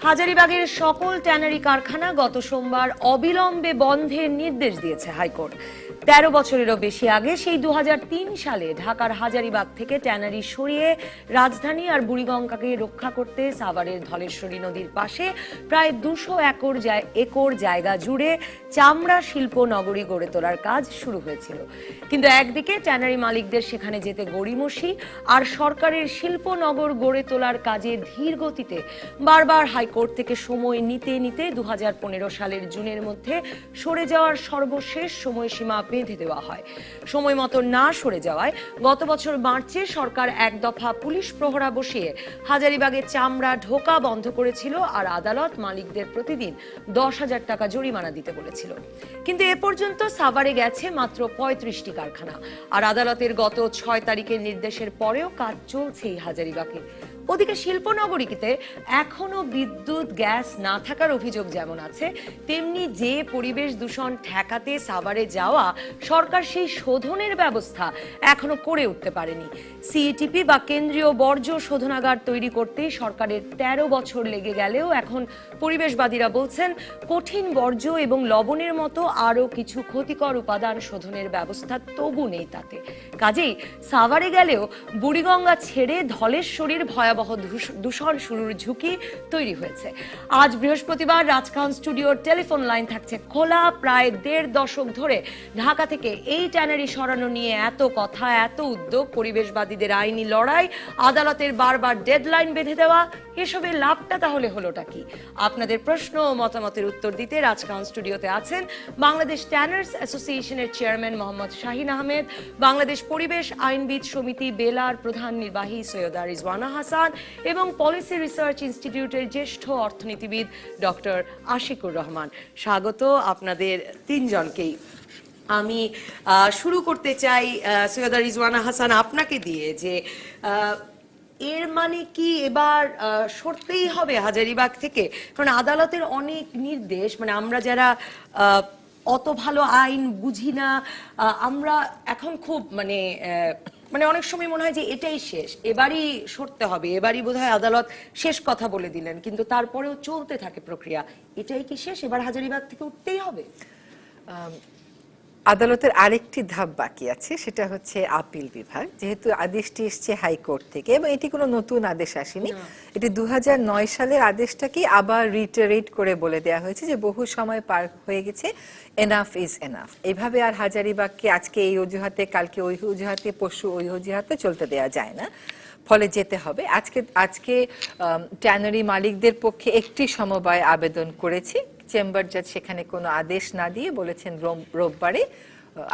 হাজারীবাগের সকল ট্যানারি কারখানা গত সোমবার অবিলম্বে বন্ধের নির্দেশ দিয়েছে হাইকোর্ট। ১৩ বছরেরও বেশি আগে সেই ২০০৩ সালে ঢাকার হাজারীবাগ থেকে ট্যানারি সরিয়ে রাজধানী আর বুড়িগঙ্গাকে রক্ষা করতে সাভারের ধলেশ্বরী নদীর পাশে প্রায় ২০০ একর জায়গা জুড়ে চামড়া শিল্প নগরী গড়ে তোলার কাজ শুরু হয়েছিল। কিন্তু একদিকে ট্যানারি মালিকদের সেখানে যেতে গড়িমসি, আর সরকারের শিল্পনগর গড়ে তোলার কাজে ধীর গতিতে বারবার হাইকোর্ট থেকে সময় নিতে নিতে ২০১৫ সালের জুনের মধ্যে সরে যাওয়ার সর্বশেষ সময়সীমা বেঁধে দেওয়া হয়। সময় মতো না সরে যাওয়ায় গত বছর মার্চে সরকার এক দফা পুলিশ প্রহরা বসিয়ে হাজারীবাগে চামড়া ঢোকা বন্ধ করেছিল, আর আদালত মালিকদের প্রতিদিন ১০,০০০ টাকা জরিমানা দিতে বলেছিল। কিন্তু এ পর্যন্ত সাভারে গেছে মাত্র ৩৫টি কারখানা, আর আদালতের গত ৬ তারিখের নির্দেশের পরেও কাজ চলছে এই হাজারীবাগে। ওদিকে শিল্পনগরীতে এখনো বিদ্যুৎ গ্যাস না থাকার অভিযোগ যেমন আছে, তেমনি যে পরিবেশ দূষণ ঠেকাতে সাভারে যাওয়া সরকার সেই শোধনের ব্যবস্থা এখনো করে উঠতে পারেনি। সিইটিপি বা কেন্দ্রীয় বর্জ্য শোধনাগার তৈরি করতে সরকারের ১৩ বছর লেগে গেলেও এখন পরিবেশবাদীরা বলছেন কঠিন বর্জ্য এবং লবণের মতো আরো কিছু ক্ষতিকর উপাদান শোধনের ব্যবস্থা তবু নেই তাতে। কাজেই সাভারে গেলেও বুড়িগঙ্গা ছেড়ে ধলেশ্বরীর ভয়াবহ দূষণ শুরুর ঝুঁকি তৈরি হয়েছে। আজ বৃহস্পতিবার রাজখান স্টুডিওর টেলিফোন লাইন থাকছে খোলা। প্রায় ১.৫ দশক ধরে ঢাকা থেকে এই ট্যানারি সরানো নিয়ে এত কথা, এত উদ্যোগ, পরিবেশবাদীদের আইনি লড়াই, আদালতের বারবার ডেডলাইন বেঁধে দেওয়া, এসবের লাভটা তাহলে হলোটা কি? আপনাদের প্রশ্ন ও মতামতের উত্তর দিতে রাজখান স্টুডিওতে আছেন বাংলাদেশ ট্যানার্স অ্যাসোসিয়েশনের চেয়ারম্যান মোহাম্মদ শাহিন আহমেদ, বাংলাদেশ পরিবেশ আইনবিদ সমিতি বেলার প্রধান নির্বাহী সৈয়দা রিজওয়ানা হাসান এবং পলিসি রিসার্চ ইনস্টিটিউটের জ্যেষ্ঠ অর্থনীতিবিদ ডক্টর আশিকুর রহমান। স্বাগত আপনাদের তিনজনকেই। আমি শুরু করতে চাই সৈয়দা রিজওয়ানা হাসান আপনাকে দিয়ে, যে এর মানে কি এবার সরতেই হবে হাজারীবাগ থেকে? কারণ আদালতের অনেক নির্দেশ, মানে আমরা যারা অত ভালো আইন বুঝি না, আমরা এখন খুব মানে অনেক সময় মনে হয় যে এটাই শেষ, এবারই সরতে হবে, এবারই বোধহয় আদালত শেষ কথা বলে দিলেন, কিন্তু তারপরেও চলতে থাকে প্রক্রিয়া। এটাই কি শেষ? এবার হাজারীবাগ থেকে উঠতেই হবে? আদালতের আরেকটি ধাপ বাকি আছে, সেটা হচ্ছে আপিল বিভাগ। যেহেতু আদেশটি এসছে হাইকোর্ট থেকে এবং এটি কোনো নতুন আদেশ আসেনি, এটি ২০০৯ সালের আদেশটাকে আবার রিটারেট করে বলে দেওয়া হয়েছে যে বহু সময় পার হয়ে গেছে, এনাফ ইজ এনাফ। এইভাবে আর হাজারীবাগকে আজকে এই অজুহাতে, কালকে ওই অজুহাতে, পরশু ওই অজুহাতে চলতে দেওয়া যায় না, ফলে যেতে হবে। আজকে ট্যানারি মালিকদের পক্ষে একটি সমবায় আবেদন করেছে। চেম্বার জাজ সেখানে কোনো আদেশ না দিয়ে বলেছেন রোববারে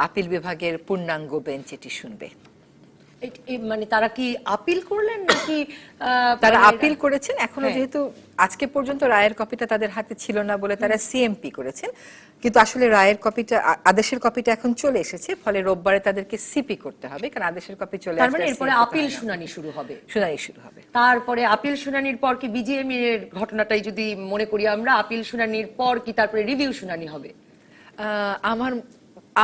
আপিল বিভাগের পূর্ণাঙ্গ বেঞ্চ এটি শুনবে। মানে তারা কি আপিল করলেন নাকি? তারা আপিল করেছেন। এখনো যেহেতু আজকে পর্যন্ত রায়ের কপিটা তাদের হাতে ছিল না বলে তারা সিএমপি করেছেন, কিন্তু আসলে রায়ের কপিটা, আদেশের কপিটা এখন চলে এসেছে, ফলে রোববারে তাদেরকে সিপি করতে হবে, কারণ আদেশের কপি চলে আসবে। মানে এরপরে আপিল শুনানি শুরু হবে। তারপরে আপিল শুনানির পর কি বিজিএমই এর ঘটনাটাই যদি মনে করি আমরা, আপিল শুনানির পর কি তারপরে রিভিউ শুনানি হবে?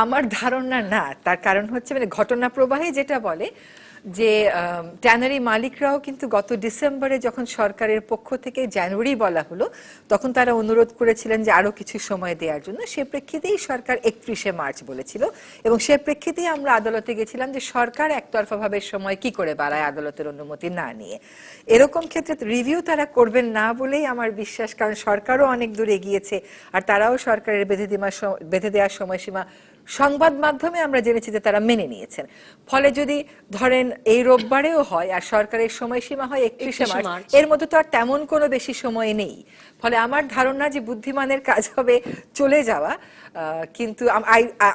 আমার ধারণা না। তার কারণ হচ্ছে মানে ঘটনা প্রবাহে যেটা বলে যে ট্যানারি মালিকরাও কিন্তু গত ডিসেম্বরে যখন সরকারের পক্ষ থেকে জানুয়ারি বলা হলো, তখন তারা অনুরোধ করেছিলেন যে আরো কিছু সময় দেওয়ার জন্য। সে প্রেক্ষিতেই সরকার ৩১শে মার্চ বলেছিল, এবং সে প্রেক্ষিতেই আমরা আদালতে গেছিলাম যে সরকার একতরফাভাবে সময় কি করে বাড়ায় আদালতের অনুমতি না নিয়ে। এরকম ক্ষেত্রে রিভিউ তারা করবেন না বলেই আমার বিশ্বাস, কারণ সরকারও অনেক দূর এগিয়েছে, আর তারাও সরকারের বেঁধে দেওয়ার সময়সীমা সংবাদ মাধ্যমে আমরা জেনেছি যে তারা মেনে নিয়েছেন। ফলে যদি ধরেন এই রোববারেও হয় আর সরকারের সময়সীমা হয় ৩১শে মার্চ, এর মধ্যে তো আর তেমন কোনো বেশি সময় নেই। ফলে আমার ধারণা যে বুদ্ধিমানের কাজ হবে চলে যাওয়া, কিন্তু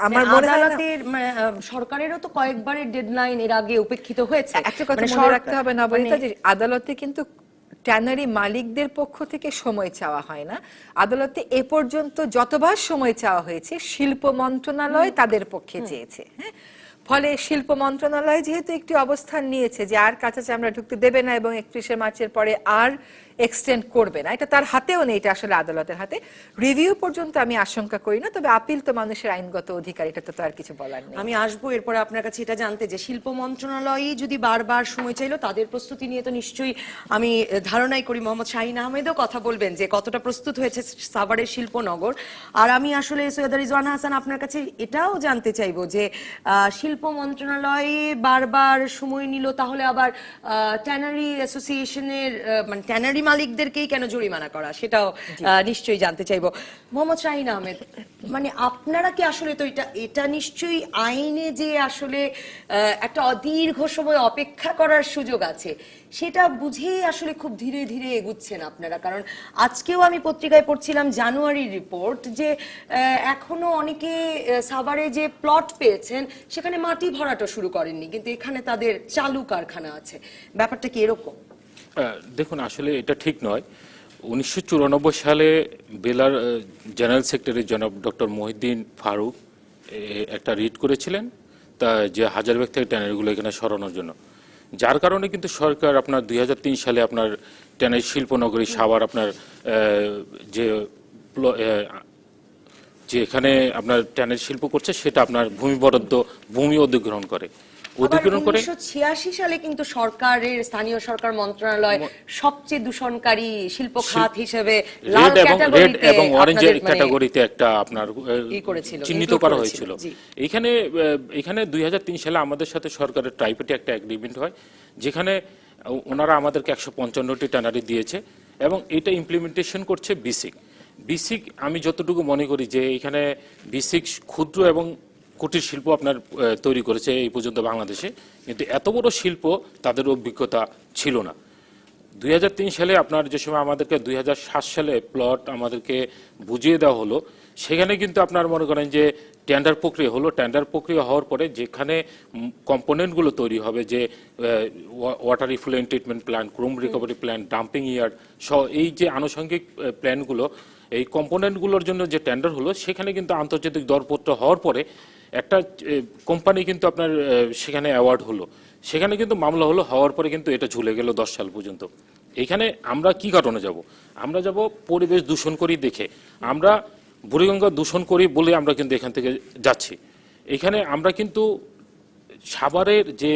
আমার মনে হয় সরকারেরও তো কয়েকবারের ডেডলাইন এর আগে উপেক্ষিত হয়েছে। একটা কথা মনে রাখতে হবে নবনীতা, যে আদালতে কিন্তু ট্যানারি মালিকদের পক্ষ থেকে সময় চাওয়া হয় না। আদালতে এ পর্যন্ত যতবার সময় চাওয়া হয়েছে শিল্প মন্ত্রণালয় তাদের পক্ষে চেয়েছে। হ্যাঁ, ফলে শিল্প মন্ত্রণালয় যেহেতু একটি অবস্থান নিয়েছে যে আর কাছে আমরা ঢুকতে দেবে না, এবং ৩১শে মার্চের পরে আর এক্সটেন্ড করবে না, এটা তার হাতেও নেই, এটা আসলে আদালতের হাতে। রিভিউ পর্যন্ত আমি আশঙ্কা করি না, তবে আপিল তো মানুষের আইনগত অধিকার, এটা তো আর কিছু বলার নেই। আমি আসবো এরপরে আপনার কাছে এটা জানতে যে শিল্প মন্ত্রণালয়ই যদি বারবার সময় চাইলো, তাদের প্রস্তুতি নিয়ে তো নিশ্চয়ই আমি ধারণাই করি মোহাম্মদ শাহিন আহমেদও কথা বলবেন যে কতটা প্রস্তুত হয়েছে সাভারের শিল্পনগর। আর আমি আসলে সৈয়দ রিজওয়ানা হাসান আপনার কাছে এটাও জানতে চাইবো যে শিল্প মন্ত্রণালয় বারবার সময় নিল, তাহলে আবার ট্যানারি অ্যাসোসিয়েশনের মানে ট্যানারি মালিকদেরকেই কেন জরিমানা করা, সেটাও নিশ্চয়ই জানতে চাইবো। মোহাম্মদ শাহিন আহমেদ, মানে আপনারা কি আসলে তো এটা নিশ্চয়ই আইনে যে আসলে একটা অদীর্ঘ সময় অপেক্ষা করার সুযোগ আছে, সেটা বুঝেই আসলে খুব ধীরে ধীরে এগুচ্ছেন আপনারা। কারণ আজকেও আমি পত্রিকায় পড়ছিলাম জানুয়ারির রিপোর্ট যে এখনো অনেকে সাভারে যে প্লট পেয়েছেন সেখানে মাটি ভরাটা শুরু করেননি, কিন্তু এখানে তাদের চালু কারখানা আছে। ব্যাপারটা কি এরকম? দেখুন, আসলে এটা ঠিক নয়। 1994 সালে বেলার জেনারেল সেক্রেটারি জনাব ডক্টর মহিউদ্দিন ফারুক একটা রিট করেছিলেন তা যে হাজারীবাগ থেকে ট্যানারিগুলো এখানে সরানোর জন্য, যার কারণে কিন্তু সরকার আপনার 2003 সালে আপনার ট্যানারি শিল্পনগরী সাভার আপনার যে এখানে আপনার ট্যানারি শিল্প করছে সেটা আপনার ভূমি অধিগ্রহণ করে। 1986 সালে কিন্তু সরকারের স্থানীয় সরকার মন্ত্রণালয় সবচেয়ে দূষণকারী শিল্প খাত হিসেবে লাল রেড এবং অরেঞ্জের মানে ক্যাটাগরিতে একটা আপনার চিহ্নিত করা হয়েছিল। এখানে 2003 সালে আমাদের সাথে সরকারের ট্রাইপেটে একটা এগ্রিমেন্ট হয়, যেখানে ওনারা আমাদেরকে 155টি ট্যানারি দিয়েছে এবং এটা ইমপ্লিমেন্টেশন করছে বিসিক। আমি যতটুকু মনে করি যে এখানে বিসিক ক্ষুদ্র এবং কুটির শিল্প আপনার তৈরি করেছে এই পর্যন্ত বাংলাদেশে, কিন্তু এত বড় শিল্প তাদের অভিজ্ঞতা ছিল না। 2003 সালে আপনার যে সময় আমাদেরকে 2007 সালে প্লট আমাদেরকে বুঝিয়ে দেওয়া হলো, সেখানে কিন্তু আপনার মনে করেন যে টেন্ডার প্রক্রিয়া হলো। টেন্ডার প্রক্রিয়া হওয়ার পরে যেখানে কম্পোনেন্টগুলো তৈরি হবে, যে water effluent treatment plant, chrome recovery plant, dumping yard সহ এই যে আনুষঙ্গিক প্ল্যানগুলো, এই কম্পোনেন্টগুলোর জন্য যে টেন্ডার হলো, সেখানে কিন্তু আন্তর্জাতিক দরপত্র হওয়ার পরে একটা কোম্পানি কিন্তু আপনার সেখানে অ্যাওয়ার্ড হলো, সেখানে কিন্তু মামলা হলো, হওয়ার পরে কিন্তু এটা ঝুলে গেল 10 সাল পর্যন্ত। এখানে আমরা কি কারণে যাব? আমরা যাব পরিবেশ দূষণ করি দেখে, আমরা বুড়িগঙ্গা দূষণ করি বলে আমরা কিন্তু এখান থেকে যাচ্ছি। এখানে আমরা কিন্তু সাভারের যে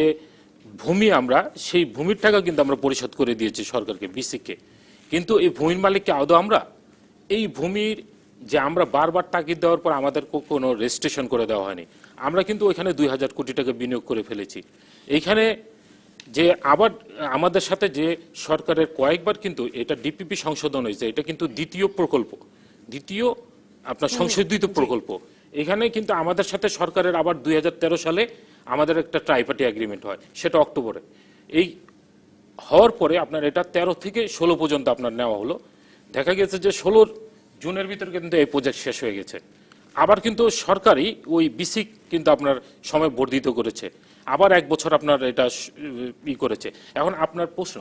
ভূমি, আমরা সেই ভূমির টাকা কিন্তু আমরা পরিশোধ করে দিয়েছি সরকারকে, বিসিককে, কিন্তু এই ভূমির মালিককে আদৌ আমরা এই ভূমির যে আমরা বারবার তাগিদ দেওয়ার পর আমাদের কোনো রেজিস্ট্রেশন করে দেওয়া হয়নি। আমরা কিন্তু ওইখানে 2000 কোটি টাকা বিনিয়োগ করে ফেলেছি। এইখানে যে আবার আমাদের সাথে যে সরকারের কয়েকবার কিন্তু এটা ডিপিপি সংশোধন হয়েছে, এটা কিন্তু দ্বিতীয় আপনার সংশোধিত প্রকল্প। এখানে কিন্তু আমাদের সাথে সরকারের আবার 2013 সালে আমাদের একটা ট্রাইপার্টি এগ্রিমেন্ট হয়, সেটা অক্টোবরে। এই হওয়ার পরে আপনার এটা 13 থেকে 16 পর্যন্ত আপনার নেওয়া হলো। দেখা গেছে যে 16 জুনের ভিতরে কিন্তু এই প্রজেক্ট শেষ হয়ে গেছে। আবার কিন্তু সরকারই ওই বিসিক কিন্তু আপনার সময় বর্ধিত করেছে, আবার 1 বছর আপনার এটা করেছে। এখন আপনার প্রশ্ন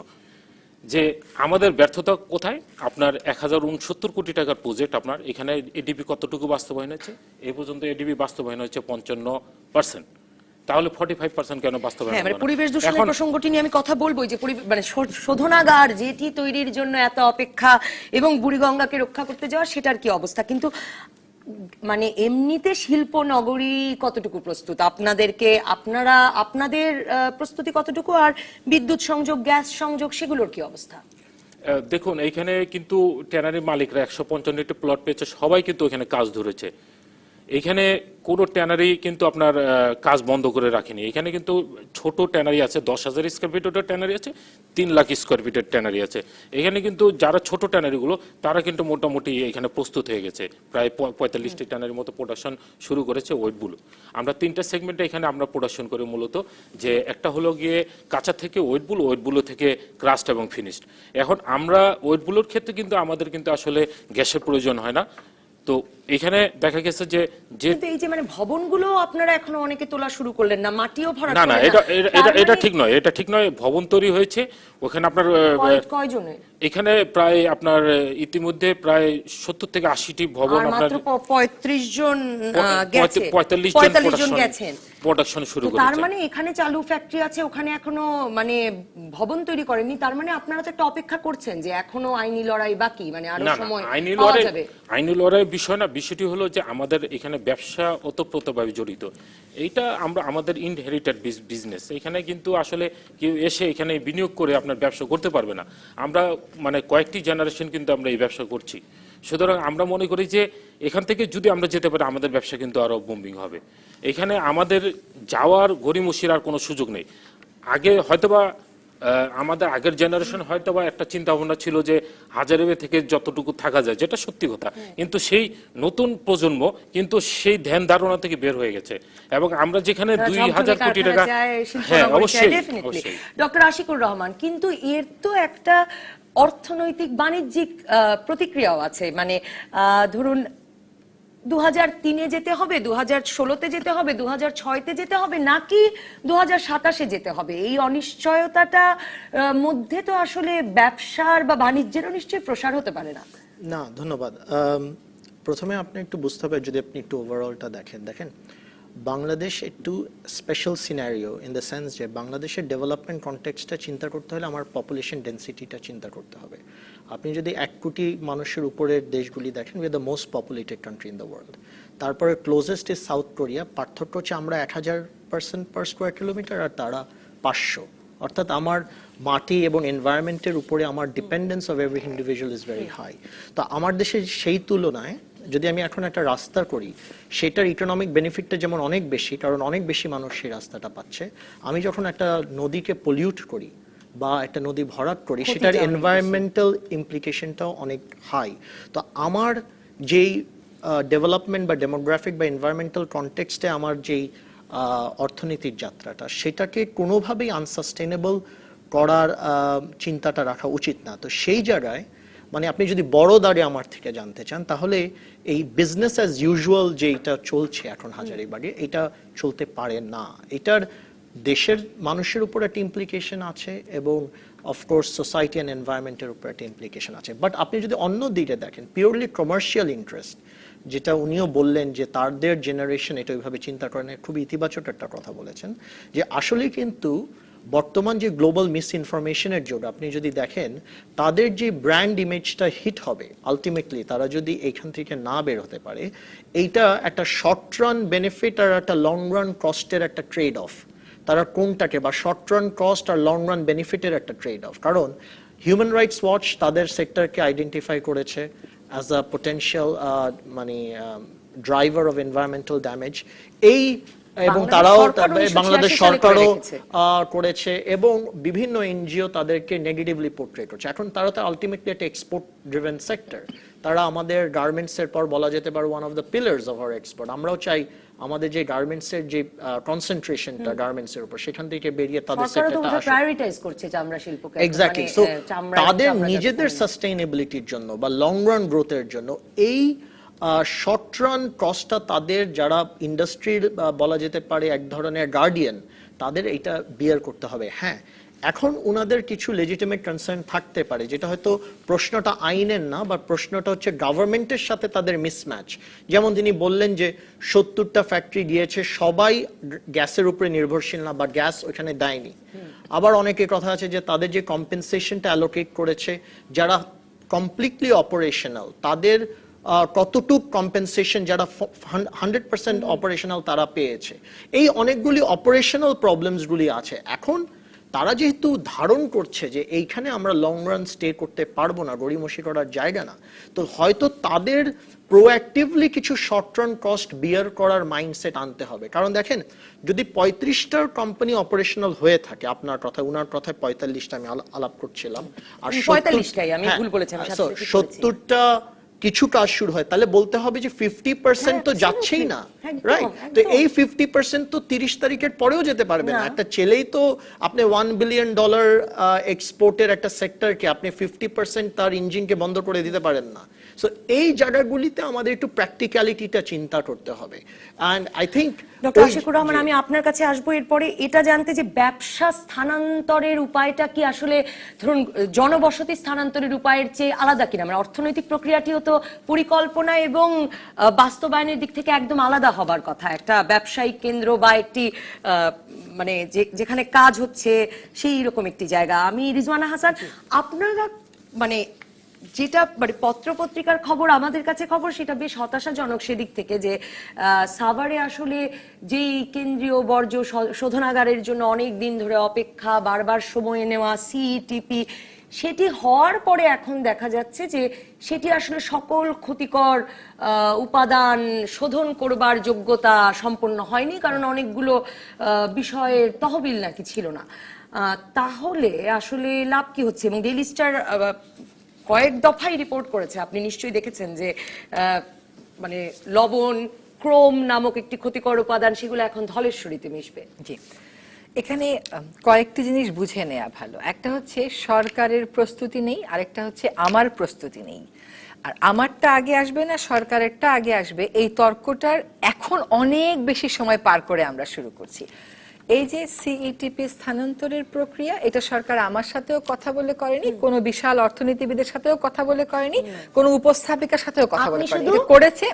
যে আমাদের ব্যর্থতা কোথায়? আপনার 1069 কোটি টাকার প্রজেক্ট, আপনার এখানে এডিবি কতটুকু বাস্তবায়ন হয়েছে? এই পর্যন্ত এডিবি বাস্তবায়ন হয়েছে 55%, তাহলে 45% কেন বাস্তবায়ন? হ্যাঁ, মানে পরিবেশ দূষণের প্রসঙ্গটি নিয়ে আমি কথা বলবো, যে মানে শোধনাগার যেটি তৈরির জন্য এত অপেক্ষা এবং বুড়িগঙ্গাকে রক্ষা করতে যাওয়া, সেটার কি অবস্থা? কিন্তু মানে এমনিতে শিল্প নগরী কতটুকু প্রস্তুত? আপনাদের প্রস্তুতি কতটুকু? আর বিদ্যুৎ সংযোগ, গ্যাস সংযোগ, সেগুলোর কি অবস্থা? দেখুন, এইখানে কিন্তু ট্যানারি মালিকরা 155টি প্লট পেয়েছে, সবাই কিন্তু এখানে কাজ ধরেছে। এখানে কোনো ট্যানারি কিন্তু আপনার কাজ বন্ধ করে রাখেনি। এখানে কিন্তু ছোট ট্যানারি আছে, 10,000 স্কোয়ার ফিটের ট্যানারি আছে, 3 লাখ স্কোয়ার ফিটের ট্যানারি আছে। এখানে কিন্তু যারা ছোট ট্যানারিগুলো তারা কিন্তু মোটামুটি এখানে প্রস্তুত হয়ে গেছে, প্রায় 45টি ট্যানারির মতো প্রোডাকশন শুরু করেছে ওয়েটগুলো। আমরা 3টা সেগমেন্টে এখানে আমরা প্রোডাকশন করি মূলত, যে একটা হলো গিয়ে কাঁচা থেকে ওয়েটগুলো থেকে ক্রাস্ট এবং ফিনিশড। এখন আমরা ওয়েটগুলোর ক্ষেত্রে কিন্তু আমাদের কিন্তু আসলে গ্যাসের প্রয়োজন হয় না, তো এখানে দেখা গেছে যে কিন্তু এই যে মানে ভবনগুলো আপনারা এখনো অনেকে তোলা শুরু করলেন না, মাটিও ভরা না না, করলেন এটা এটা তার এটা মানে ঠিক নয়, এটা ঠিক নয়। ভবন তৈরি হয়েছে ওখানে আপনার কয়জনের? এখানে প্রায় আপনার ইতিমধ্যে প্রায় 70 থেকে 80টি ভবন আর আপনার মাত্র 35 জন গেছে, 45 জন গেছেন। প্রোডাকশন শুরু তো তার করেছে। মানে এখানে চালু ফ্যাক্টরি আছে, ওখানে এখনো মানে ভবন তৈরি করেনি, তার মানে আপনারা তো একটা অপেক্ষা করছেন যে এখনো আইনি লড়াই বাকি, মানে আরো না না, সময় আইনি পাওয়া লড়াই যাবে। আইনি লড়াই বিষয় না, বিষয়টি হলো যে আমাদের এখানে ব্যবসা ওতপ্রোতভাবে জড়িত। এইটা আমাদের ইনহেরিটেড বিজনেস। এখানে কিন্তু আসলে কেউ এসে এখানে বিনিয়োগ করে আপনার ব্যবসা করতে পারবে না। আমরা মানে কয়েকটি জেনারেশন কিন্তু আমরা এই ব্যবসা করছি। সুতরাং আমরা মনে করি যে এখান থেকে যদি আমরা যেতে পারি আমাদের ব্যবসা কিন্তু আরো বুমিং হবে। এখানে আমাদের যাওয়ার গড়িমসির আর কোনো সুযোগ নেই। আগে হয়তোবা আমাদের আগের জেনারেশন হয়তোবা একটা চিন্তা ভাবনা ছিল যে হাজারিবাগ থেকে যতটুকু থাকা যায়, যেটা সত্যি কথা, কিন্তু সেই নতুন প্রজন্ম কিন্তু সেই ধ্যান ধারণা থেকে বের হয়ে গেছে। এবং আমরা যেখানে 2000 কোটি টাকা, হ্যাঁ অবশ্যই অবশ্যই। ডক্টর আশিকুর রহমান, কিন্তু এর তো একটা অর্থনৈতিক বাণিজ্যিক প্রতিক্রিয়াও আছে, মানে ধরুন 2003-এ যেতে হবে, 2016-তে যেতে হবে, 2006-তে যেতে হবে, নাকি 2027-এ যেতে হবে? এই অনিশ্চয়তাটা মধ্যে তো আসলে ব্যবসার বা বাণিজ্যেরও নিশ্চয়ই প্রসার হতে পারে না। না, ধন্যবাদ। প্রথমে আপনি একটু বুঝতে হবে, যদি আপনি একটু ওভারঅলটা দেখেন বাংলাদেশ একটু special scenario in the sense যে বাংলাদেশের ডেভেলপমেন্ট কনটেক্সটটা চিন্তা করতে হলে আমার পপুলেশন ডেন্সিটিটা চিন্তা করতে হবে। আপনি যদি 1 কোটি মানুষের উপরের দেশগুলি দেখেন, we are the most populated country in the world. তারপরে ক্লোজেস্ট ইজ সাউথ কোরিয়া। পার্থক্য হচ্ছে আমরা 1000% পার স্কোয়ার কিলোমিটার আর তারা 500। অর্থাৎ আমার মাটি এবং এনভায়রনমেন্টের উপরে আমার dependence of every individual is very high. তো আমার দেশে সেই তুলনায় যদি আমি এখন একটা রাস্তা করি, সেটার ইকোনমিক বেনিফিটটা যেমন অনেক বেশি, কারণ অনেক বেশি মানুষ সেই রাস্তাটা পাচ্ছে। আমি যখন একটা নদীকে পলিউট করি বা একটা নদী ভরাট করি, সেটার এনভায়রনমেন্টাল ইমপ্লিকেশনটাও অনেক হাই। তো আমার যেই ডেভেলপমেন্ট বা ডেমোগ্রাফিক বা এনভায়রনমেন্টাল কনটেক্সটে আমার যেই অর্থনীতির যাত্রাটা, সেটাকে কোনোভাবেই আনসাস্টেনেবল করার চিন্তাটা রাখা উচিত না। তো সেই জায়গায় মানে আপনি যদি বড় দাঁড়ে আমার থেকে জানতে চান, তাহলে এই বিজনেস অ্যাজ ইউজুয়াল যেটা চলছে এখন হাজারীবাগে, এটা চলতে পারে না। এটার দেশের মানুষের উপর একটা ইমপ্লিকেশন আছে এবং অফকোর্স সোসাইটি অ্যান্ড এনভায়রনমেন্টের উপর একটা ইমপ্লিকেশন আছে। বাট আপনি যদি অন্য দিকে দেখেন, পিওরলি কমার্শিয়াল ইন্টারেস্ট, যেটা উনিও বললেন যে তাদের জেনারেশন এটা ওইভাবে চিন্তা করেন, খুবই ইতিবাচক একটা কথা বলেছেন যে আসলে কিন্তু বর্তমান যে গ্লোবাল মিস ইনফরমেশনের যুগ, আপনি যদি দেখেন তাদের যে ব্র্যান্ড ইমেজটা হিট হবে আলটিমেটলি, তারা যদি এইখান থেকে না বের হতে পারে, এইটা একটা শর্ট রান বেনিফিট আর একটা লং রান কস্টের একটা ট্রেড অফ। তারা কোনটাকে, বা শর্ট রান কস্ট আর লং রান বেনিফিটের একটা ট্রেড অফ। কারণ হিউম্যান রাইটস ওয়াচ তাদের সেক্টরকে আইডেন্টিফাই করেছে অ্যাজ আ পোটেনশিয়াল মানে ড্রাইভার অফ এনভায়রনমেন্টাল ড্যামেজ। এই এবং তারাও বাংলাদেশ সরকারও করেছে এবং বিভিন্ন এনজিও তাদেরকে নেগেটিভলি পোর্ট্রে করছে। এখন তারা তো আলটিমেটলি একটা এক্সপোর্ট ড্রিভেন সেক্টর। তারা আমাদের গার্মেন্টসের পর বলা যেতে পারে one of the pillars of our export. আমরাও চাই আমাদের যে গার্মেন্টসের যে কনসেন্ট্রেশনটা গার্মেন্টসের উপর, সেখান থেকে বেরিয়ে তাদের সেক্টরটা প্রায়োরিটাইজ করছে চামড়া শিল্পকে। এক্স্যাক্টলি। সো তাদের নিজেদের সাস্টেইনেবিলিটির জন্য বা লং রান গ্রোথের জন্য এই শর্ট রান কস্টটা তাদের, যারা ইন্ডাস্ট্রির বলা যেতে পারে এক ধরনের গার্ডিয়ান, তাদের এটা বিয়ার করতে হবে। হ্যাঁ, এখন ওনাদের কিছু লেজিটিমেট কনসার্ন থাকতে পারে, যেটা হয়তো প্রশ্নটা আইনের না, বা প্রশ্নটা হচ্ছে গভর্নমেন্টের সাথে তাদের মিসম্যাচ। যেমন তিনি বললেন যে 70টা ফ্যাক্টরি দিয়েছে, সবাই গ্যাসের উপরে নির্ভরশীল না বা গ্যাস ওইখানে দেয়নি। আবার অনেকের কথা আছে যে তাদের যে কম্পেনসেশনটা অ্যালোকেট করেছে, যারা কমপ্লিটলি অপারেশনাল তাদের কতটুক কম্পেনসেশন, যারা 100% অপারেশনাল তারা পেয়েছে। এই অনেকগুলি অপারেশনাল প্রবলেমসগুলি আছে। এখন তারা যেহেতু ধারণ করছে যে এইখানে আমরা লং রান স্টে করতে পারবো না, গড়িমসি করার জায়গা না, তো হয়তো তাদের প্রোঅ্যাক্টিভলি কিছু শর্ট রান কস্ট বিয়ার করার মাইন্ডসেট আনতে হবে। কারণ দেখেন, যদি 35টার কোম্পানি অপারেশনাল হয়ে থাকে, আপনার কথা, উনার কথায় 45টা আমি আলাপ করছিলাম, আর 45টাই আমি ভুল বলেছি, 70টা কিছু কাজ শুরু হয়, তাহলে বলতে হবে যে 50% তো যাচ্ছেই না, রাইট? তো এই 50% তো 30 তারিখের পরেও যেতে পারবে না। একটা ছেলেই তো আপনি $1 বিলিয়ন এক্সপোর্টের একটা সেক্টরকে আপনি 50% তার ইঞ্জিনকে বন্ধ করে দিতে পারেন না। সো এই জায়গাগুলিতে আমাদের একটু প্র্যাকটিক্যালিটিটা চিন্তা করতে হবে। And I think doctor Ashikur Rahman, আমি আপনার কাছে আসবো এরপরে এটা জানতে যে ব্যবসা স্থানান্তরের উপায়টা কি আসলে ধরুন জনবসতি স্থানান্তরের উপায়ের চেয়ে আলাদা কিনা, মানে অর্থনৈতিক প্রক্রিয়াটিও তো পরিকল্পনা এবং বাস্তবায়নের দিক থেকে একদম আলাদা হবার কথা। একটা ব্যবসায়িক কেন্দ্র বা একটি মানে যেখানে কাজ হচ্ছে সেই রকম একটি জায়গা। আমি রিজওয়ানা হাসান, আপনারা মানে যেটা মানে পত্রপত্রিকার খবর, আমাদের কাছে খবর, সেটা বেশ হতাশাজনক সেদিক থেকে যে সাভারে আসলে যেই কেন্দ্রীয় বর্জ্য শোধনাগারের জন্য অনেক দিন ধরে অপেক্ষা, বারবার সময় নেওয়া, সিইটিপি, সেটি হওয়ার পরে এখন দেখা যাচ্ছে যে সেটি আসলে সকল ক্ষতিকর উপাদান শোধন করবার যোগ্যতা সম্পন্ন হয়নি, কারণ অনেকগুলো বিষয়ের তহবিল নাকি ছিল না। তাহলে আসলে লাভ কি হচ্ছে? এবং ডেইলি স্টার কয়েক দফায় রিপোর্ট করেছে, আপনি নিশ্চয়ই দেখেছেন, যে মানে লবণ, ক্রোম নামক একটি ক্ষতিকর উপাদান, সেগুলো এখন ধলেশ্বরীতে মিশবে। জি, এখানে কয়েকটি জিনিস বুঝে নেওয়া ভালো। একটা হচ্ছে সরকারের প্রস্তুতি নেই, আরেকটা হচ্ছে আমার প্রস্তুতি নেই। আর আমারটা আগে আসবে না সরকারেরটা আগে আসবে, এই তর্কটার এখন অনেক বেশি সময় পার করে আমরা শুরু করছি। এই যে সিইটিপি স্থানান্তরের প্রক্রিয়া, এটা সরকার আমার সাথেও কথা বলে করেনি, কোনো বিশাল অর্থনীতিবিদের সাথেও কথা বলে করেনি, কোনো উপস্থাপিকার সাথেও কথা বলে করেনি। এটা করেছে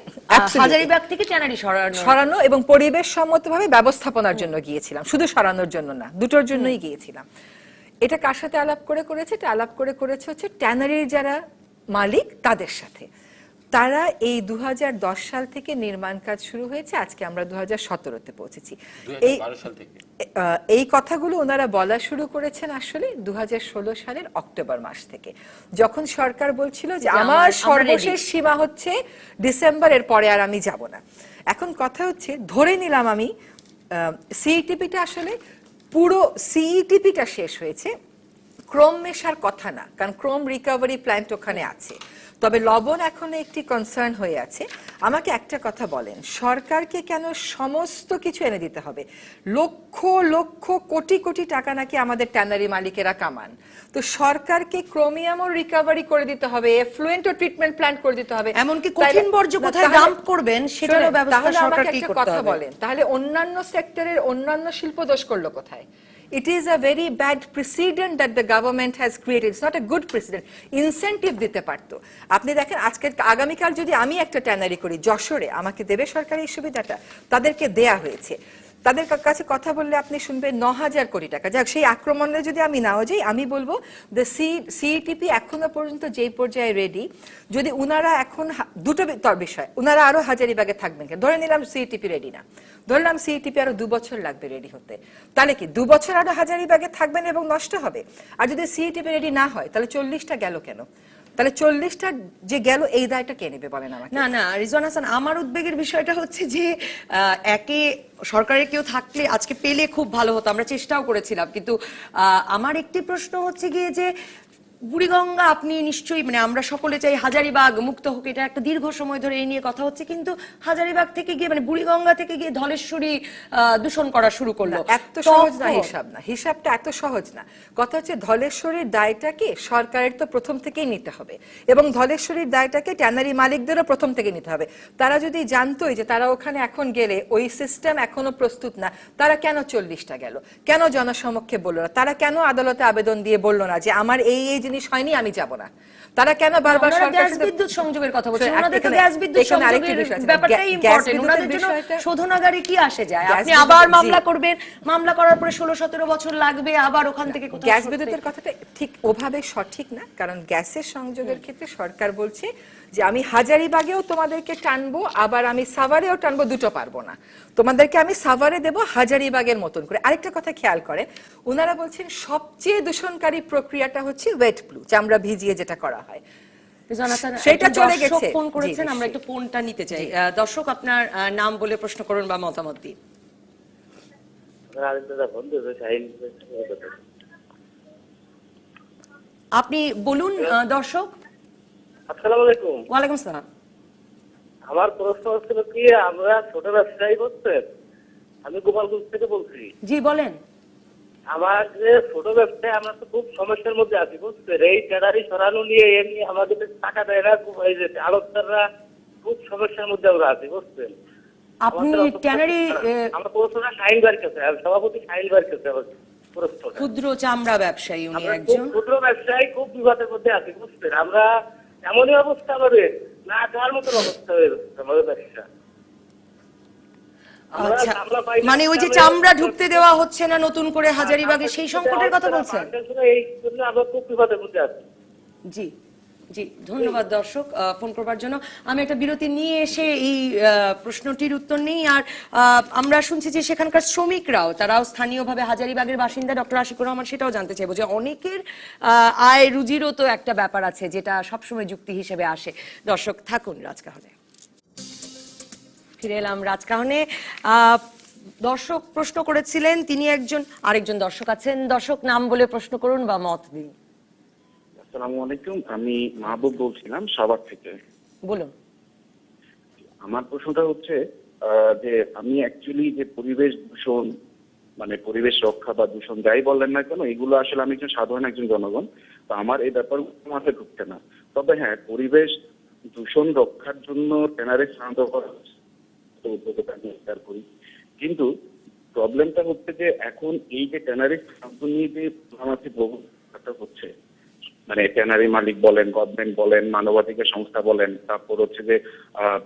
হাজারীবাগ থেকে ট্যানারি সরানো এবং পরিবেশ সম্মতভাবে ব্যবস্থাপনার জন্য গিয়েছিলাম, শুধু সরানোর জন্য না, দুটোর জন্যই গিয়েছিলাম। এটা কার সাথে আলাপ করে করেছে? এটা আলাপ করে করেছে হচ্ছে ট্যানারির যারা মালিক তাদের সাথে। তারা এই 2010 সাল থেকে নির্মাণ কাজ শুরু হয়েছে, আজকে আমরা 2017-তে পৌঁছেছি। এই কথাগুলো ওনারা বলা শুরু করেছেন আসলে 2016 সালের অক্টোবর মাস থেকে, যখন সরকার বলছিল যে আমার সর্বশেষ সীমা হচ্ছে ডিসেম্বর, এর পরে আর আমি যাব না। এখন কথা হচ্ছে, ধরে নিলাম আমি সিইটিপিটা আসলে পুরো সিইটিপিটা শেষ হয়েছে, ক্রোম মেশার কথা না, কারণ ক্রোম রিকভারি প্ল্যান্ট ওখানে আছে, তবে লবণ এখনো একটি কনসার্ন হয়ে আছে। আমাকে একটা কথা বলেন, সরকারকে কেন সমস্ত কিছু এনে দিতে হবে? লক্ষ লক্ষ কোটি কোটি টাকা নাকি আমাদের ট্যানারি মালিকেরা কামান, তো সরকারকে ক্রোমিয়ামও রিকভারি করে দিতে হবে, এফ্লুয়েন্টও ট্রিটমেন্ট প্ল্যান্ট করে দিতে হবে, এমনকি কঠিন বর্জ্য কোথায় ডাম্প করবেন সেটারও ব্যবস্থা সরকারকেই করতে হবে। কথা বলেন, তাহলে অন্যান্য সেক্টরের অন্যান্য শিল্প দোষ করলো কোথায়? It is a very bad precedent that the government has created. It's not a good precedent. Incentive দিতে পারতো। আপনি দেখেন আজকে আগামীকাল যদি আমি একটা ট্যানারি করি যশোরে, আমাকে দেবে সরকার এই সুবিধাটা? তাদেরকে দেয়া হয়েছে। তাদের কাছে কথা বললে আপনি শুনবেন 9,000 কোটি টাকা। যাক, সেই আক্রমণে যদি আমি নাও যাই, আমি বলবো দ্য সিইটিপি এখনো পর্যন্ত যেই পর্যায়ে রেডি, যদি উনারা এখন দুটো বিষয়, উনারা আরো হাজারীবাগে থাকবেন কেন? ধরে নিলাম সিইটিপি রেডি না, ধরলাম সিইটিপি আরো 2 বছর লাগবে রেডি হতে, তাহলে কি 2 বছর আরো হাজারীবাগে থাকবেন এবং নষ্ট হবে? আর যদি সিইটিপি রেডি না হয়, তাহলে 40টা গেল কেন? তাহলে 40টা যে গেল, এই দায়টা কে নেবে বলেন আমাকে? না না রিজওয়ানা হাসান, আমার উদ্বেগের বিষয়টা হচ্ছে যে একে সরকারের কেউ থাকলে আজকে পেলে খুব ভালো হতো, আমরা চেষ্টাও করেছিলাম, কিন্তু আমার একটি প্রশ্ন হচ্ছে গিয়ে যে বুড়িগঙ্গা, আপনি নিশ্চয়ই মানে আমরা সকলে চাই হাজারীবাগ মুক্ত হোক, এটা একটা দীর্ঘ সময় ধরে এই নিয়ে কথা হচ্ছে, কিন্তু হাজারীবাগ থেকে গিয়ে মানে বুড়িগঙ্গা থেকে গিয়ে ধলেশ্বরী দূষণ করা শুরু করলো। এত সহজ না হিসাব, না হিসাবটা এত সহজ না। কথা হচ্ছে ধলেশ্বরীর দায়টাকে সরকারের তো প্রথম থেকেই নিতে হবে, এবং ধলেশ্বরীর দায়টাকে ট্যানারি মালিকদেরও প্রথম থেকে নিতে হবে। তারা যদি জানতোই যে তারা ওখানে এখন গেলে ওই সিস্টেম এখনো প্রস্তুত না, তারা কেন 40টা গেল? কেন জনসমক্ষে বললো না? তারা কেন আদালতে আবেদন দিয়ে বললো না যে আমার এই জিনিস হয়নি, আমি যাব না? তারা কেন বারবার গ্যাস বিদ্যুৎ সংযোগের কথা বলছেন? ওনাদের তো গ্যাস বিদ্যুৎ সংযোগের ব্যাপারটাই ইম্পর্টেন্ট, ওনাদের জন্য শোধনাগারে কি আসে যায়? আপনি আবার মামলা করবেন, মামলা করার পরে 16-17 বছর লাগবে, আবার ওখান থেকে গ্যাস বিদ্যুতের কথাটা ঠিক ওভাবে সঠিক না, কারণ গ্যাসের সংযোগের ক্ষেত্রে সরকার বলছে যে আমি হাজারীবাগেও তোমাদেরকে টানবো, আবার আমি সাভারেও টানবো, দুটো পারবো না, তোমাদেরকে আমি সাভারে দেবো হাজারীবাগের মতন করে। আরেকটা কথা খেয়াল করেন, ওনারা বলছেন সবচেয়ে দূষণকারী প্রক্রিয়াটা হচ্ছে ওয়েট ব্লু, চামড়া ভিজিয়ে যেটা করা হয়, সেটা চলে গেছে। ফোন করেছেন, আমরা একটু ফোনটা নিতে চাই। দর্শক, আপনার নাম বলে প্রশ্ন করুন বা মতামত দিন। আপনি বলুন দর্শক। আসসালামু আলাইকুম। ওয়ালাইকুম আসসালাম। আমার প্রশ্ন হচ্ছিল কি, আমরা ছোট ব্যবসায়ী করছেন, আমি গোপালগঞ্জ থেকে বলছি। জি বলেন। আমার যে ছোট ব্যবসায় আমরা তো খুব সমস্যার মধ্যে আছি, বুঝছেন? এই ট্যানারি সরানো নিয়ে এমনি আমাদের টাকা দেয় না, খুব এই যে আড়তদাররা খুব সমস্যার মধ্যে আমরা আছি, বুঝছেন? আপনি আমাদের অবস্থা ট্যানারি খুব খারাপ। আমরা প্রশ্নটা শাহিন ভাইয়ের কাছে, আর সভাপতি শাহিন ভাইয়ের কাছে আমার প্রশ্নটা। ক্ষুদ্র চামড়া ব্যবসায়ী উনি আমরা খুব একজন। ক্ষুদ্র ব্যবসায়ী খুব বিপদের মধ্যে আছি, বুঝছেন? আমরা এমনই অবস্থা আমাদের, না যাওয়ার মতন অবস্থা হয়ে যাচ্ছে আমাদের ব্যবসা। আমরা আচ্ছা, চামড়া পাই না, মানে ওই যে চামড়া ঢুকতে দেওয়া হচ্ছে না নতুন করে হাজারিবাগে, সেই সংকটের কথা বলছেন? এই জন্য আমরা খুব বিপদের মধ্যে আছি। জি জি, ধন্যবাদ দর্শক ফোন করবার জন্য। আমি একটা বিরতি নিয়ে এসে এই প্রশ্নটির উত্তর নেই। আর আমরা শুনছি যে সেখানকার শ্রমিকরাও, তারাও স্থানীয়ভাবে হাজারিবাগের বাসিন্দা। ডক্টর আশিকুর রহমান সেটাও জানতে চাইবো যে অনেকের আয় রুজিরও তো একটা ব্যাপার আছে, যেটা সবসময় যুক্তি হিসেবে আসে। দর্শক থাকুন রাজকাহনে। ফিরে এলাম রাজকাহনে। দর্শক প্রশ্ন করেছিলেন, তিনি আরেকজন দর্শক আছেন। দর্শক নাম বলে প্রশ্ন করুন বা মত দিন। আসসালামু আলাইকুম, আমি মাহবুব বলছিলাম সাভার থেকে। বলুন। আমার প্রশ্নটা হচ্ছে যে আমি অ্যাকচুয়ালি যে পরিবেশ দূষণ, মানে পরিবেশ রক্ষা বা দূষণ যাই বললেন না কেন, এগুলো আসলে আমি একজন সাধারণ একজন জনগণ, তো আমার এই ব্যাপারগুলো মাথায় ঢুকছে না। তবে হ্যাঁ, পরিবেশ দূষণ রক্ষার জন্য ট্যানারি স্থানান্তর করা উদ্যোগতা আমি স্বীকার করি, কিন্তু প্রবলেমটা হচ্ছে যে এখন এই যে ট্যানারি স্থানান্তর নিয়ে যে আমাদের বহুটা হচ্ছে, মানে ট্যানারি মালিক বলেন, গভর্নমেন্ট বলেন, মানবাধিকার সংস্থা বলেন, তারপর হচ্ছে যে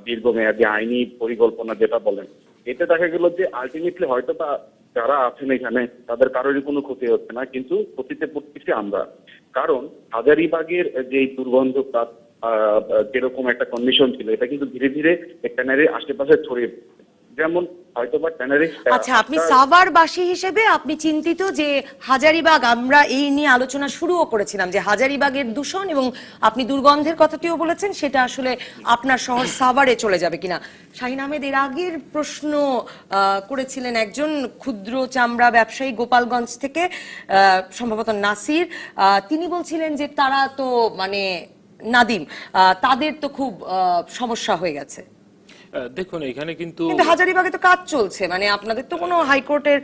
দীর্ঘমেয়াদী আইনি পরিকল্পনা যেটা বলেন, এতে দেখা গেল যে আলটিমেটলি হয়তো যারা আছেন এখানে তাদের কারোরই কোনো ক্ষতি হচ্ছে না, কিন্তু ক্ষতিতে পড়তেছি আমরা। কারণ হাজারিবাগের যে দুর্গন্ধ যেরকম একটা কন্ডিশন ছিল, এটা কিন্তু ধীরে ধীরে ট্যানারির আশেপাশে ছড়িয়ে, যেমন হয়তোবা ট্যানারি। আচ্ছা, আপনি সাভারবাসী হিসেবে আপনি চিন্তিত যে হাজারিবাগ, আমরা এই নিয়ে আলোচনা শুরুও করেছিলাম যে হাজারিবাগের দূষণ, এবং আপনি দুর্গন্ধের কথাটিও বলেছেন, সেটা আসলে আপনার শহর সাভারে চলে যাবে কিনা। শাহিন আহমেদ এর আগের প্রশ্ন করেছিলেন একজন ক্ষুদ্র চামড়া ব্যবসায়ী গোপালগঞ্জ থেকে, সম্ভবত নাসির। তিনি বলছিলেন যে তারা তো মানে নাদিম, তাদের তো খুব সমস্যা হয়ে গেছে। দেখুন, এখানে কিন্তু হাজারিবাগে তো কাজ চলছে, মানে আপনাদের তো কোনো হাইকোর্টের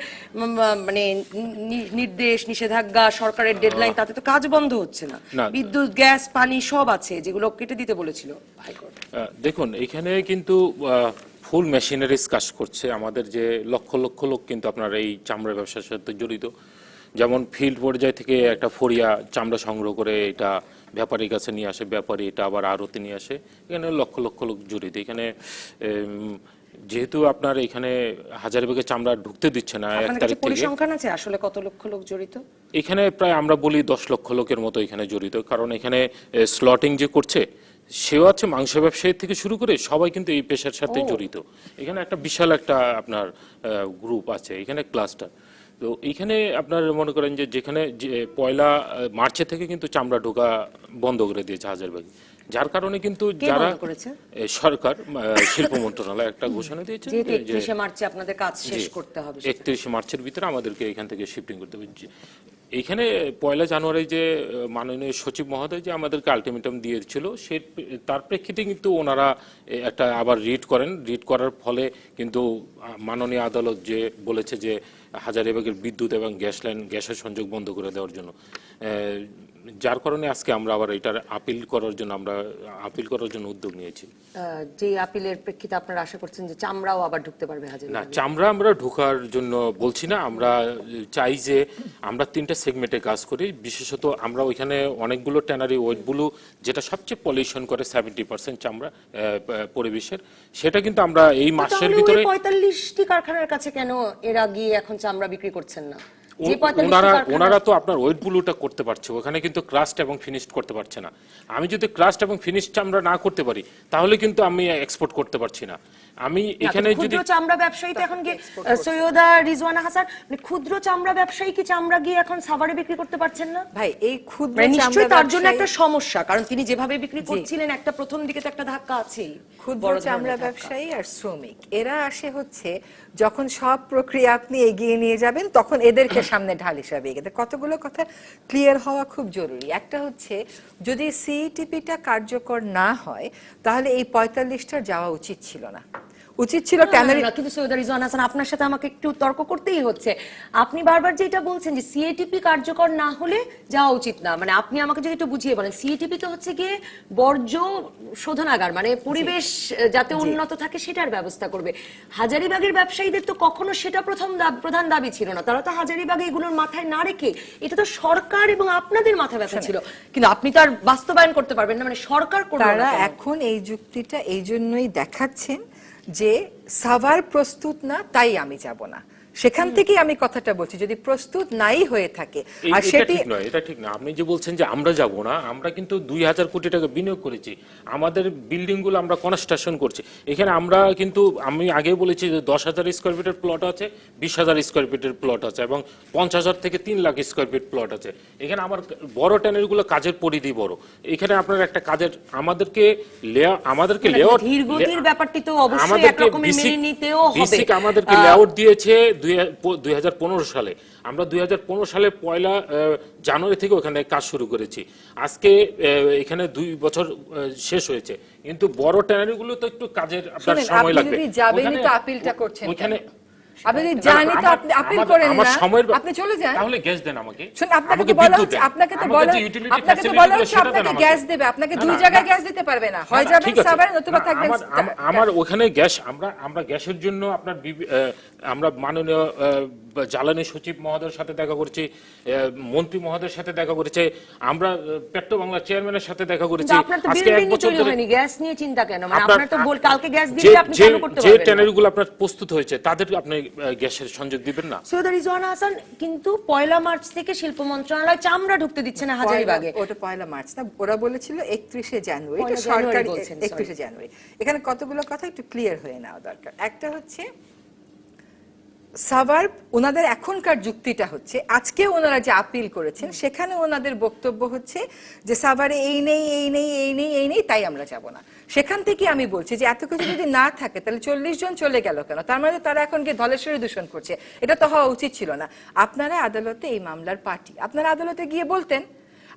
মানে নির্দেশ, নিষেধাজ্ঞা, সরকারের ডেডলাইন, তাতে তো কাজ বন্ধ হচ্ছে না। বিদ্যুৎ, গ্যাস, পানি সব আছে, যেগুলো কেটে দিতে বলেছিল হাইকোর্ট। দেখুন, এখানে কিন্তু ফুল মেশিনারিজ কাজ করছে। আমাদের যে লক্ষ লক্ষ লোক কিন্তু আপনার এই চামড়া ব্যবসার সাথে জড়িত। যেমন ফিল্ড পর্যায় থেকে একটা ফরিয়া চামড়া সংগ্রহ করে এটা ব্যাপারীর কাছে নিয়ে আসে, ব্যাপারী এটা আবার আড়তে নিয়ে আসে। এখানে লক্ষ লক্ষ লোক জড়িত। এখানে যেহেতু আপনার এখানে হাজারিবাগে চামড়া ঢুকতে দিচ্ছে না 1 তারিখ থেকে। পরিসংখ্যান আছে আসলে কত লক্ষ লোক জড়িত? এখানে প্রায় আমরা বলি 10 লক্ষ লোকের মতো এখানে জড়িত। কারণ এখানে স্লটিং যে করছে সেও আছে, মাংস ব্যবসায়ী থেকে শুরু করে সবাই কিন্তু এই পেশার সাথে জড়িত। এখানে একটা বিশাল একটা আপনার গ্রুপ আছে, এখানে ক্লাস্টার। তো এইখানে আপনার মনে করেন যে যেখানে পয়লা মার্চে থেকে কিন্তু চামড়া ঢোকা বন্ধ করে দিয়েছে হাজারবাগে, যার কারণে কিন্তু যারা সরকার শিল্প মন্ত্রণালয় একটা ঘোষণা দিয়েছে যে 31 মার্চে আপনাদের কাজ শেষ করতে হবে, 31 মার্চের ভিতরে আমাদেরকে এখান থেকে শিফটিং করতে হবে। এইখানে 1 জানুয়ারি যে মাননীয় সচিব মহোদয় যে আমাদেরকে আলটিমেটাম দিয়েছিল, তার প্রেক্ষিতে কিন্তু ওনারা একটা আবার রিট করেন। রিট করার ফলে কিন্তু মাননীয় আদালত যে বলেছে যে হাজারিবাগের বিদ্যুৎ এবং গ্যাস লাইন, গ্যাসের সংযোগ বন্ধ করে দেওয়ার জন্য, যার কারণে আজকে আমরা আবার এটার আপিল করার জন্য উদ্যোগ নিয়েছি। যে আপিলের প্রেক্ষিতে আপনারা আশা করছেন যে চামড়াও আবার ঢুকতে পারবে হাজারিবাগে? না, চামড়া আমরা ঢোকার জন্য বলছি না। আমরা চাই যে আমরা 3টা সেগমেন্টে কাজ করি। বিশেষত আমরা ওইখানে অনেকগুলো ট্যানারি ওয়েটগুলো, যেটা সবচেয়ে পলিউশন করে 70% চামড়া পরিবেশের, সেটা কিন্তু আমরা এই মাসের ভিতরে 45টি কারখানার কাছে কেন এরা গিয়ে এখন চামড়া বিক্রি করছেন না? ওনারা তো আপনার ওয়েট ব্লুটা করতে পারছে, ওখানে কিন্তু ক্রাস্ট এবং ফিনিশড করতে পারছে না। আমি যদি ক্রাস্ট এবং ফিনিশড চামড়া না করতে পারি, তাহলে কিন্তু আমি এক্সপোর্ট করতে পারছি না। আমি এখানে যদি চামড়া ব্যবসায়ীতে এখন গিয়ে সৈয়দা রিজওয়ানা হাসান, মানে ক্ষুদ্র চামড়া ব্যবসায়ী কি চামড়া গিয়ে এখন সাভারে বিক্রি করতে পারছেন না? ভাই, এই ক্ষুদ্র নিশ্চয়ই তার জন্য একটা সমস্যা, কারণ তিনি যেভাবে বিক্রি করছিলেন একটা প্রথম দিকে তো একটা ধাক্কা আছেই। ক্ষুদ্র চামড়া ব্যবসায়ী আর শ্রমিক এরা আসে হচ্ছে যখন সব প্রক্রিয়া আপনি এগিয়ে নিয়ে যাবেন, তখন এদেরকে সামনে ঢাল হিসাবে এগিয়ে। কতগুলো কথা ক্লিয়ার হওয়া খুব জরুরি। একটা হচ্ছে, যদি সিইটিপিটা কার্যকর না হয় তাহলে এই 45টার যাওয়া উচিত ছিল না। উচিত ছিল না, ট্যানারি। না, না, কিন্তু সৈয়দা রিজওয়ানা হাসান, আপনার সাথে আমাকে একটু তর্ক করতেই হচ্ছে। আপনি বারবার যেটা বলছেন যে সিএটিপি কার্যকর না হলে যাওয়া উচিত না, মানে আপনি আমাকে যদি একটু বুঝিয়ে বলেন, সিএটিপি তো হচ্ছে গিয়ে বর্জ্য শোধনাগার, মানে পরিবেশ যাতে উন্নত থাকে সেটার ব্যবস্থা করবে। হাজারীবাগের ব্যবসায়ীদের তো কখনো সেটা প্রধান দাবি ছিল না, তারা তো হাজারীবাগে এগুলোর মাথায় না রেখে, এটা তো সরকার এবং আপনাদের মাথা ব্যথা ছিল, কিন্তু আপনি তো আর বাস্তবায়ন করতে পারবেন না, মানে সরকার করলো না তারা কেন? এখন এই যুক্তিটা এই জন্যই দেখাচ্ছেন যে সাভার প্রস্তুত না, তাই আমি যাব না। সেখান থেকেই আমি কথাটা বলছি, যদি প্রস্তুত নাই হয়ে থাকে আর এটা সেটি ঠিক নয়, এটা ঠিক না। আপনি যে বলছেন যে আমরা যাব না, আমরা কিন্তু 2000 কোটি টাকা বিনিয়োগ করেছি, আমাদের বিল্ডিং গুলো আমরা কনস্ট্রাকশন করছি। এখানে আমরা কিন্তু, আমি আগেই বলেছি যে 10,000 স্কয়ার ফিটের প্লট আছে, 20,000 স্কয়ার ফিটের প্লট আছে এবং 50,000 থেকে 3 লাখ স্কয়ার ফিট প্লট আছে। এখানে আমার বড় ট্যানারিগুলো কাজের পরিধি বড়। এখানে আপনার একটা কাজের আমাদেরকে লেআউট, ধীরগতির ব্যাপারটি তো অবশ্যই একরকম মেনে নিতেও হবে। বেসিক আমাদেরকে লেআউট দিয়েছে 2015 সালে। আমরা 2015 সালে 1 জানুয়ারি থেকে ওখানে কাজ শুরু করেছি। আজকে এখানে 2 বছর শেষ হয়েছে, কিন্তু বড় ট্যানারিগুলো তো একটু কাজের আপনার শুনেন, সময় আপনি লাগবে। যদি যাবেনই তো আপিলটা করছেন ওখানে কেন? আপনি যদি জানেন তো আপনি আপিল করেন আমার না, সময়ের আপনি চলে যান। তাহলে গ্যাস দেন আমাকে। শুনুন, আপনাকে আমাকে তো বলা বিদ্যুৎ হচ্ছে, দেন। আপনাকে তো আমাকে বলা যে utility আপনাকে তো facility বলা গুলো হচ্ছে সেটা দেন আপনাকে আমাকে। গ্যাস দেবে, আপনাকে না, দুই না, জায়গায় না, গ্যাস দিতে পারবে না, হয় না, যাবেন ঠিক আছে। সাভারে নতুবা না, থাকবেন। আমার ওখানে গ্যাস, আমরা গ্যাসের জন্য আমরা মাননীয় জ্বালানি সচিব মহোদয়ের সাথে দেখা করেছি, মন্ত্রী মহোদয়ের সাথে দেখা করেছে, আমরা পেট্রো বাংলা চেয়ারম্যানের সাথে দেখা করেছি। কিন্তু আপনার তো আজকে 1 বিল্ডিং বছর তৈরি ধরে হয়নি, গ্যাস নিয়ে চিন্তা কেন? মানে আপনার- আপনার তো কালকে গ্যাস দিলে আপনি চালু করতে যে পারবেন না। ট্যানারিগুলো আপনার প্রস্তুত হয়েছে তাদের আপনি গ্যাসের সংযোগ দিবেন না? সৈয়দা রিজওয়ানা হাসান, কিন্তু 1 মার্চ থেকে শিল্প মন্ত্রণালয় চামড়া ঢুকতে দিচ্ছে না হাজারীবাগে। ওটা 1 মার্চ না, ওরা বলেছিল 31 জানুয়ারি। এটা 1 জানুয়ারি সরকারি বলছেন, 31 জানুয়ারি। এখানে কতগুলো কথা একটু ক্লিয়ার হয়ে নেওয়া দরকার। একটা হচ্ছে সাভার, ওনাদের এখনকার যুক্তিটা হচ্ছে, আজকে ওনারা যে আপিল করেছেন সেখানে ওনাদের বক্তব্য হচ্ছে যে সাভারে এই নেই, এই নেই, এই নেই, এই নেই, তাই আমরা যাব না। সেখান থেকে আমি বলছি যে এত কিছু যদি না থাকে তাহলে 40 জন চলে গেল কেন? তার মানে তারা এখন গিয়ে ধলেশ্বরী দূষণ করছে, এটা তো হওয়া উচিত ছিল না। আপনারা আদালতে এই মামলার পার্টি, আপনারা আদালতে গিয়ে বলতেন,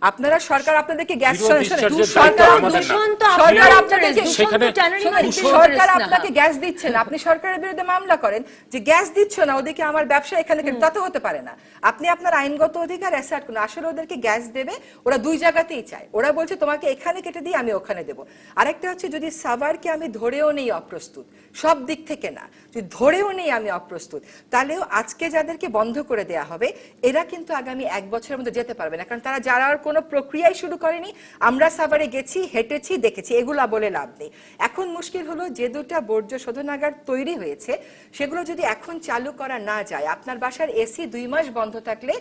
আপনারা সরকার আপনাদেরকে গ্যাস Zero discharge এর সরকার দায়িত্ব আমাদের না। দূষণ তো সরকার আপনার আপনাদেরকে interest, সেখানে দূষণ তো ট্যানারি মালিকদের সরকার interest না। আপনাকে গ্যাস দিচ্ছে না, আপনি সরকারের বিরুদ্ধে মামলা করেন যে গ্যাস দিচ্ছ না, ওদেরকে আমার ব্যবসা এখানে তা তো হতে পারে না। আপনি আপনার আইনগত অধিকার অ্যাসার্ট করুন, আসলে ওদেরকে গ্যাস দেবে, ওরা 2 জায়গাতেই চায়। ওরা বলছে তোমাকে এখানে কেটে দিই, আমি ওখানে দেব। আরেকটা হচ্ছে, যদি সাভারকে আমি ধরেও নেই অপ্রস্তুত, সব দিক থেকে না, যদি ধরেও নেই আমি অপ্রস্তুত, তাহলেও আজকে যাদেরকে বন্ধ করে দেয়া হবে এরা কিন্তু আগামী 1 বছরের মধ্যে যেতে পারবে না, কারণ তারা যারা কোনো প্রক্রিয়াই শুরু করেনি। আমরা সাভারে গেছি, হেঁটেছি, দেখেছি, এগুলা বলে লাভ নেই। এখন মুশকিল হলো, যে 2টা বর্জ্য শোধনাগার তৈরি হয়েছে সেগুলো যদি এখন চালু করা না যায়, আপনার বাসার এসি 2 মাস বন্ধ থাকলে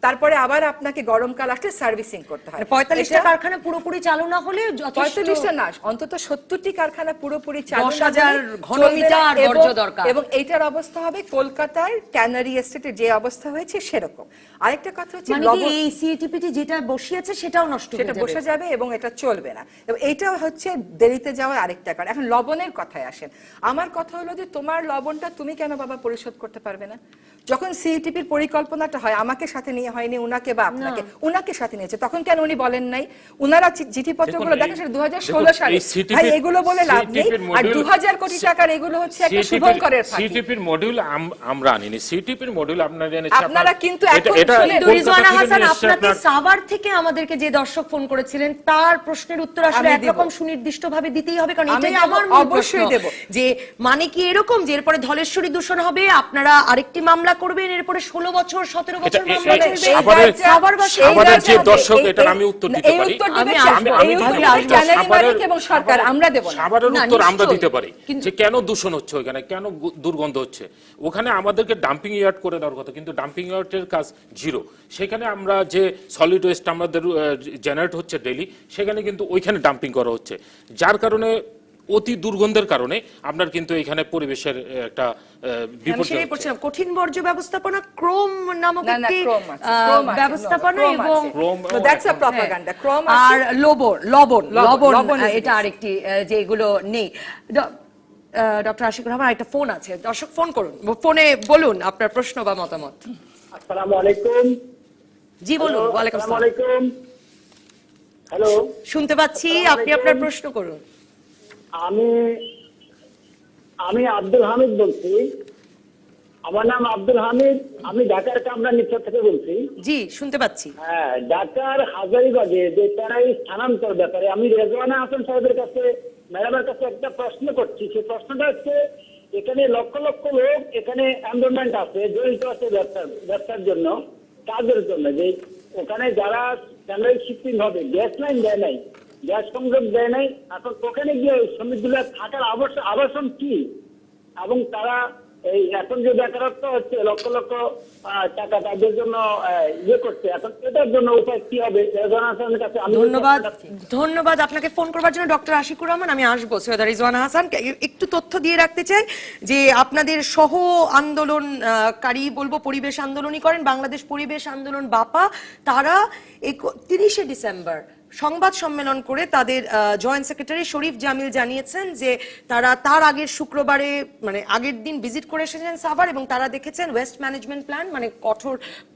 তারপরে আবার আপনাকে গরমকাল আসলে সার্ভিসিং করতে হয়। 45টা কারখানা পুরোপুরি চালু না হলে 45টা না, অন্তত 70টি কারখানা পুরোপুরি চালু না 10,000 হলে ঘনমিটার চলবে না। বর্জ্য দরকার। এবং এইটার অবস্থা হবে কলকাতার ট্যানারি এস্টেটের যে অবস্থা হয়েছে সেরকম। আরেকটা কথা হচ্ছে, মানে কি এই সিএটিপিটি যেটা বসিয়েছে সেটাও নষ্ট হয়ে সেটা যাবে? বসে যাবে এবং এটা চলবে না। এবং এইটাও হচ্ছে দেরিতে যাওয়ার আরেকটা কারণ। এখন লবণের কথায় আসেন, আমার কথা হলো যে তোমার লবণটা তুমি কেন বাবা পরিশোধ করতে পারবে না? যখন সিইটিপির পরিকল্পনাটা হয়, আমাকে সাথে নিয়ে হয়নি, উনাকে বা আপনাকে, উনাকে সাথে নিয়েছে, তখন কেন উনি বলেন নাই? উনারা চিঠিপত্রগুলো দেখেন, সেটা 2016 সালে। ভাই এগুলো বলে লাভ নেই। আর 2000 কোটি টাকার এগুলো হচ্ছে একটা শুভঙ্করের ফাঁকি। সিটিপির মডিউল আমরা আনিনি, সিটিপির মডিউল আপনারা এনেছেন। আপনারা কিন্তু এখন শুনেন, রিজওয়ানা হাসান, আপনাকে সাভার থেকে আমাদেরকে যে দর্শক ফোন করেছিলেন তার প্রশ্নের উত্তর আসলে আমি একরকম দিব। সুনির্দিষ্টভাবে দিতেই হবে, কারণ আমি এটাই দেব, আমার মূল অবশ্যই প্রশ্ন। দেব। যে মানে কি এরকম যে এরপরে ধলেশ্বরী দূষণ হবে, আপনারা আরেকটি মামলা করবেন, এরপরে 16 বছর 17 বছর মামলা চলবে, সাভারের যে দর্শক, এটার আমি উত্তর দিতে পারি। আমরা দেব না। সাভারের না, উত্তর আমরা নিশ্চয়ই। দিতে পারি কিন্তু- যে কেন দূষণ হচ্ছে ওখানে, কেন দুর্গন্ধ হচ্ছে ওখানে। আমাদেরকে ডাম্পিং ইয়ার্ড করে দেওয়ার কথা, কিন্তু ডাম্পিং ইয়ার্ডের কাজ জিরো। সেখানে আমরা যে সলিড ওয়েস্ট আমাদের জেনারেট হচ্ছে ডেইলি, সেখানে কিন্তু ওইখানে ডাম্পিং করা হচ্ছে, যার কারণে অতি দুর্গন্ধের কারণে আপনার কিন্তু এখানে পরিবেশের একটা বিপর্যয় হচ্ছে। পড়ছিলাম কঠিন বর্জ্য ব্যবস্থাপনা, ক্রোম নামক না, একটি ক্রোম আছে, ক্রোম আছে, ব্যবস্থাপনা, ক্রোম এবং আছে। Chrome, No, that's a propaganda. Chrome আছে। আর লবণ is এটা this. আরেকটি যেগুলো নেই। ডক্টর আশিকুর রহমান, একটা ফোন আছে, দর্শক ফোন করুন, ফোনে বলুন আপনার প্রশ্ন বা মতামত। আসসালামু আলাইকুম। জি বলুন। ওয়ালাইকুম আসসালামু আসসালাম, আলাইকুম। হ্যালো, শুনতে পাচ্ছি, আপনি আপনার প্রশ্ন করুন। আমি আমি আব্দুল হামিদ বলছি। আমার নাম আব্দুল হামিদ, আমি ঢাকার কামরা নিচর থেকে বলছি। জি, শুনতে পাচ্ছি। হ্যাঁ, ঢাকার হাজারীবাগে যে তারাই স্থানান্তর ব্যাপারে আমি রেজওয়ানা হাসান সাহেবের কাছে, ম্যাডামের কাছে একটা প্রশ্ন করছি। সেই প্রশ্নটা হচ্ছে, এখানে লক্ষ লক্ষ লোক এখানে এনরোলমেন্ট আছে, জড়িত আছে ব্যবসার জন্য, কাজের জন্য, যে ওখানে যারা টেন্ডার শিফটিং হবে, গ্যাস লাইন দেয় নাই, গ্যাস সংযোগ দেয় নাই, এখন ওখানে গিয়ে শ্রমিকগুলো থাকার আবাসন কি, এবং তারা এই এখন যে বেকারত্ব হচ্ছে লক্ষ লক্ষ টাকা তাদের জন্য ইয়ে করছে, এখন এটার জন্য উপায় কি হবে? কাছে আমি ধন্যবাদ আপনাকে ফোন করবার জন্য ডক্টর আশিকুর রহমান। আমি আসবো সৈয়দা রিজওয়ানা হাসান। একটু তথ্য দিয়ে রাখতে চাই যে আপনাদের সহ আন্দোলনকারী বলবো, পরিবেশ আন্দোলনই করেন, বাংলাদেশ পরিবেশ আন্দোলন বাপা, তারা 30শে ডিসেম্বর সংবাদ সম্মেলন করে তাদের জয়েন্ট সেক্রেটারি শরীফ জামিল জানিয়েছেন যে তারা তার আগের শুক্রবারে, মানে আগের দিন ভিজিট করে এসেছেন সাভার, এবং তারা দেখেছেন ওয়েস্ট ম্যানেজমেন্ট প্ল্যান, মানে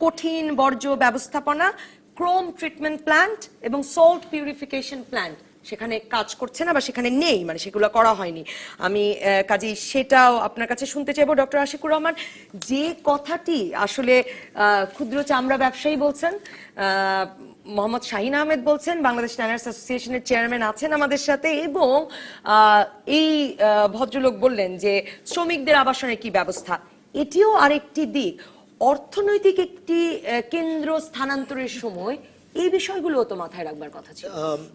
কঠিন বর্জ্য ব্যবস্থাপনা, ক্রোম ট্রিটমেন্ট প্ল্যান্ট এবং সল্ট পিউরিফিকেশন প্ল্যান্ট সেখানে কাজ করছে না বা সেখানে নেই, মানে সেগুলো করা হয়নি। আমি কাজেই সেটাও আপনার কাছে শুনতে চাইবো ডক্টর আশিকুর রহমান। যে কথাটি আসলে ক্ষুদ্র চামড়া ব্যবসায়ী বলছেন, মোহাম্মদ শাহিন আহমেদ বলছেন, বাংলাদেশ ট্যানার্স অ্যাসোসিয়েশনের চেয়ারম্যান আছেন আমাদের সাথে, এবং এই ভদ্রলোক বললেন যে শ্রমিকদের আবাসনের কি ব্যবস্থা, এটিও আরেকটি দিক। অর্থনৈতিক একটি কেন্দ্র স্থানান্তরের সময় এই বিষয়গুলো তো মাথায় রাখবার কথা ছিল।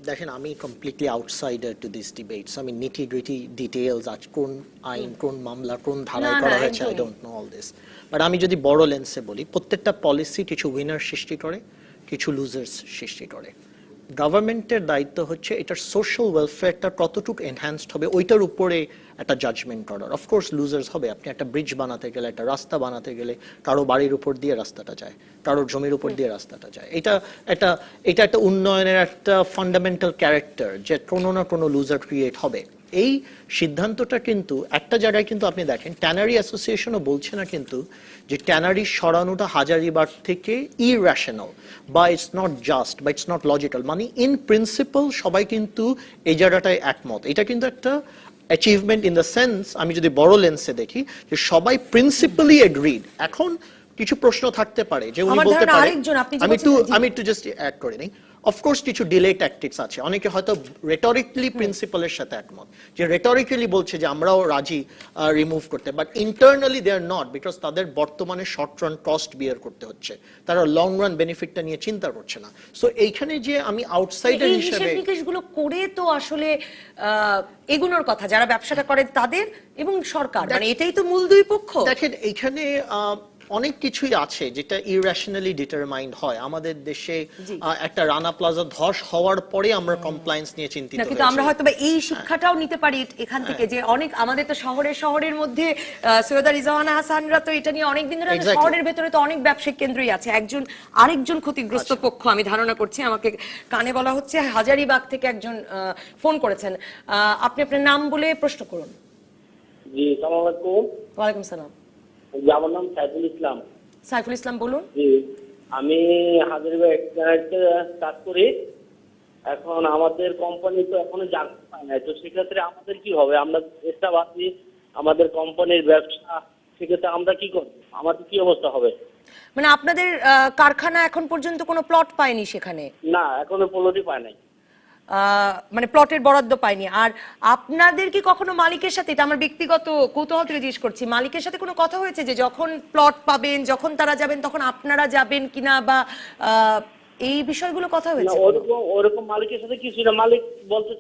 দেখেন, আমি completely outsider to this debates. আমি নিটি গ্রিটি ডিটেইলস, আজ কোন আইন, কোন মামলা, কোন ধারায় করা হয়েছে, I don't know all this. But আমি যদি বড় লেন্সে বলি, প্রত্যেকটা পলিসি কিছু উইনার সৃষ্টি করে, কিছু লুজার্স সৃষ্টি করে। গভর্নমেন্টের দায়িত্ব হচ্ছে এটার সোশ্যাল ওয়েলফেয়ারটা কতটুকু এনহ্যান্সড হবে ওইটার উপরে একটা জাজমেন্ট করার। অফকোর্স লুজার্স হবে। আপনি একটা ব্রিজ বানাতে গেলে, একটা রাস্তা বানাতে গেলে, কারো বাড়ির উপর দিয়ে রাস্তাটা যায়, কারোর জমির উপর দিয়ে রাস্তাটা যায়। এটা একটা উন্নয়নের একটা ফান্ডামেন্টাল ক্যারেক্টার, যে কোনো না কোনো লুজার ক্রিয়েট হবে। এই সিদ্ধান্তটা কিন্তু একটা জায়গায় কিন্তু আপনি দেখেন, ট্যানারি অ্যাসোসিয়েশনও বলছে না কিন্তু যে ট্যানারি সরানোটা হাজারীবাগ থেকে ইরেশনাল বা ইটস নট জাস্ট বা ইটস নট লজিক্যাল। মানে ইন প্রিন্সিপাল সবাই কিন্তু এই জায়গাটায় একমত। এটা কিন্তু একটা অ্যাচিভমেন্ট ইন দ্য সেন্স, আমি যদি বড় লেন্সে দেখি, যে সবাই প্রিন্সিপালি এগ্রিড। এখন কিছু প্রশ্ন থাকতে পারে যে উনি বলতে পারে, আমি একটু জাস্ট অ্যাড করে নিই, অফকোর্স কিছু ডিলে ট্যাকটিক্স আছে। অনেকে হয়তো রেটরিক্যালি প্রিন্সিপালের সাথে একমত, যে রেটরিক্যালি বলছে যে আমরাও রাজি রিমুভ করতে, but internally they are not, because তাদের বর্তমানে শর্ট রান কস্ট বিয়ার করতে হচ্ছে, তারা লং রান বেনিফিটটা নিয়ে চিন্তা করছে না। সো এইখানে যে আমি আউটসাইডার হিসেবে নিকেশগুলো করে তো আসলে এগুলোর কথা যারা ব্যবসাটা করে তাদের এবং সরকার, মানে এটাই তো মূল দুই পক্ষ। দেখেন, এইখানে অনেক কিছুই আছে যেটা ইরেশনালি ডিটারমাইন্ড হয়। আমাদের দেশে একটা রানা প্লাজা ধস হওয়ার পরে আমরা কমপ্লায়েন্স নিয়ে চিন্তিত হয়েছি, কিন্তু আমরা হয়তো এই শিক্ষাটাও নিতে পারি এখান থেকে, যে অনেক আমাদের তো শহরের মধ্যে সৈয়দা রিজওয়ানা হাসানরা তো এটা নিয়ে অনেক দিন ধরে, শহরের ভেতরে তো অনেক ব্যবসায়িক কেন্দ্রই আছে, আরেকজন ক্ষতিগ্রস্ত পক্ষ আমি ধারণা করছি, আমাকে কানে বলা হচ্ছে হাজারীবাগ থেকে একজন ফোন করেছেন। আপনি আপনার নাম বলে প্রশ্ন করুন। জি, আসসালামু আলাইকুম। ওয়ালাইকুম সালাম। আমার নাম সাইফুল ইসলাম। সাইফুল ইসলাম বলুন। জি, আমি হাজারীবাগ কাজ করি। এখন আমাদের কোম্পানি তো এখনো জানতে পায় না, তো সেক্ষেত্রে আমাদের কি হবে? আমরা চেষ্টা বাড়ছি আমাদের কোম্পানির ব্যবসা, সেক্ষেত্রে আমরা কি করব? আমাদের কি অবস্থা হবে? মানে আপনাদের কারখানা এখন পর্যন্ত কোনো প্লট পায়নি সেখানে? না, এখনো প্লটই পায় নাই। মানে প্লটের বরাদ্দ পায়নি। আর আপনাদের কি কখনো মালিকের সাথে, এটা আমার ব্যক্তিগত কৌতূহল থেকে জিজ্ঞেস করছি, মালিকের সাথে কোনো কথা হয়েছে যে যখন প্লট পাবেন, যখন তারা যাবেন তখন আপনারা যাবেন কিনা, বা এই বিষয়গুলো কথা হয়েছে? ওরকম মালিকের সাথে কিছু না। মালিক বলতে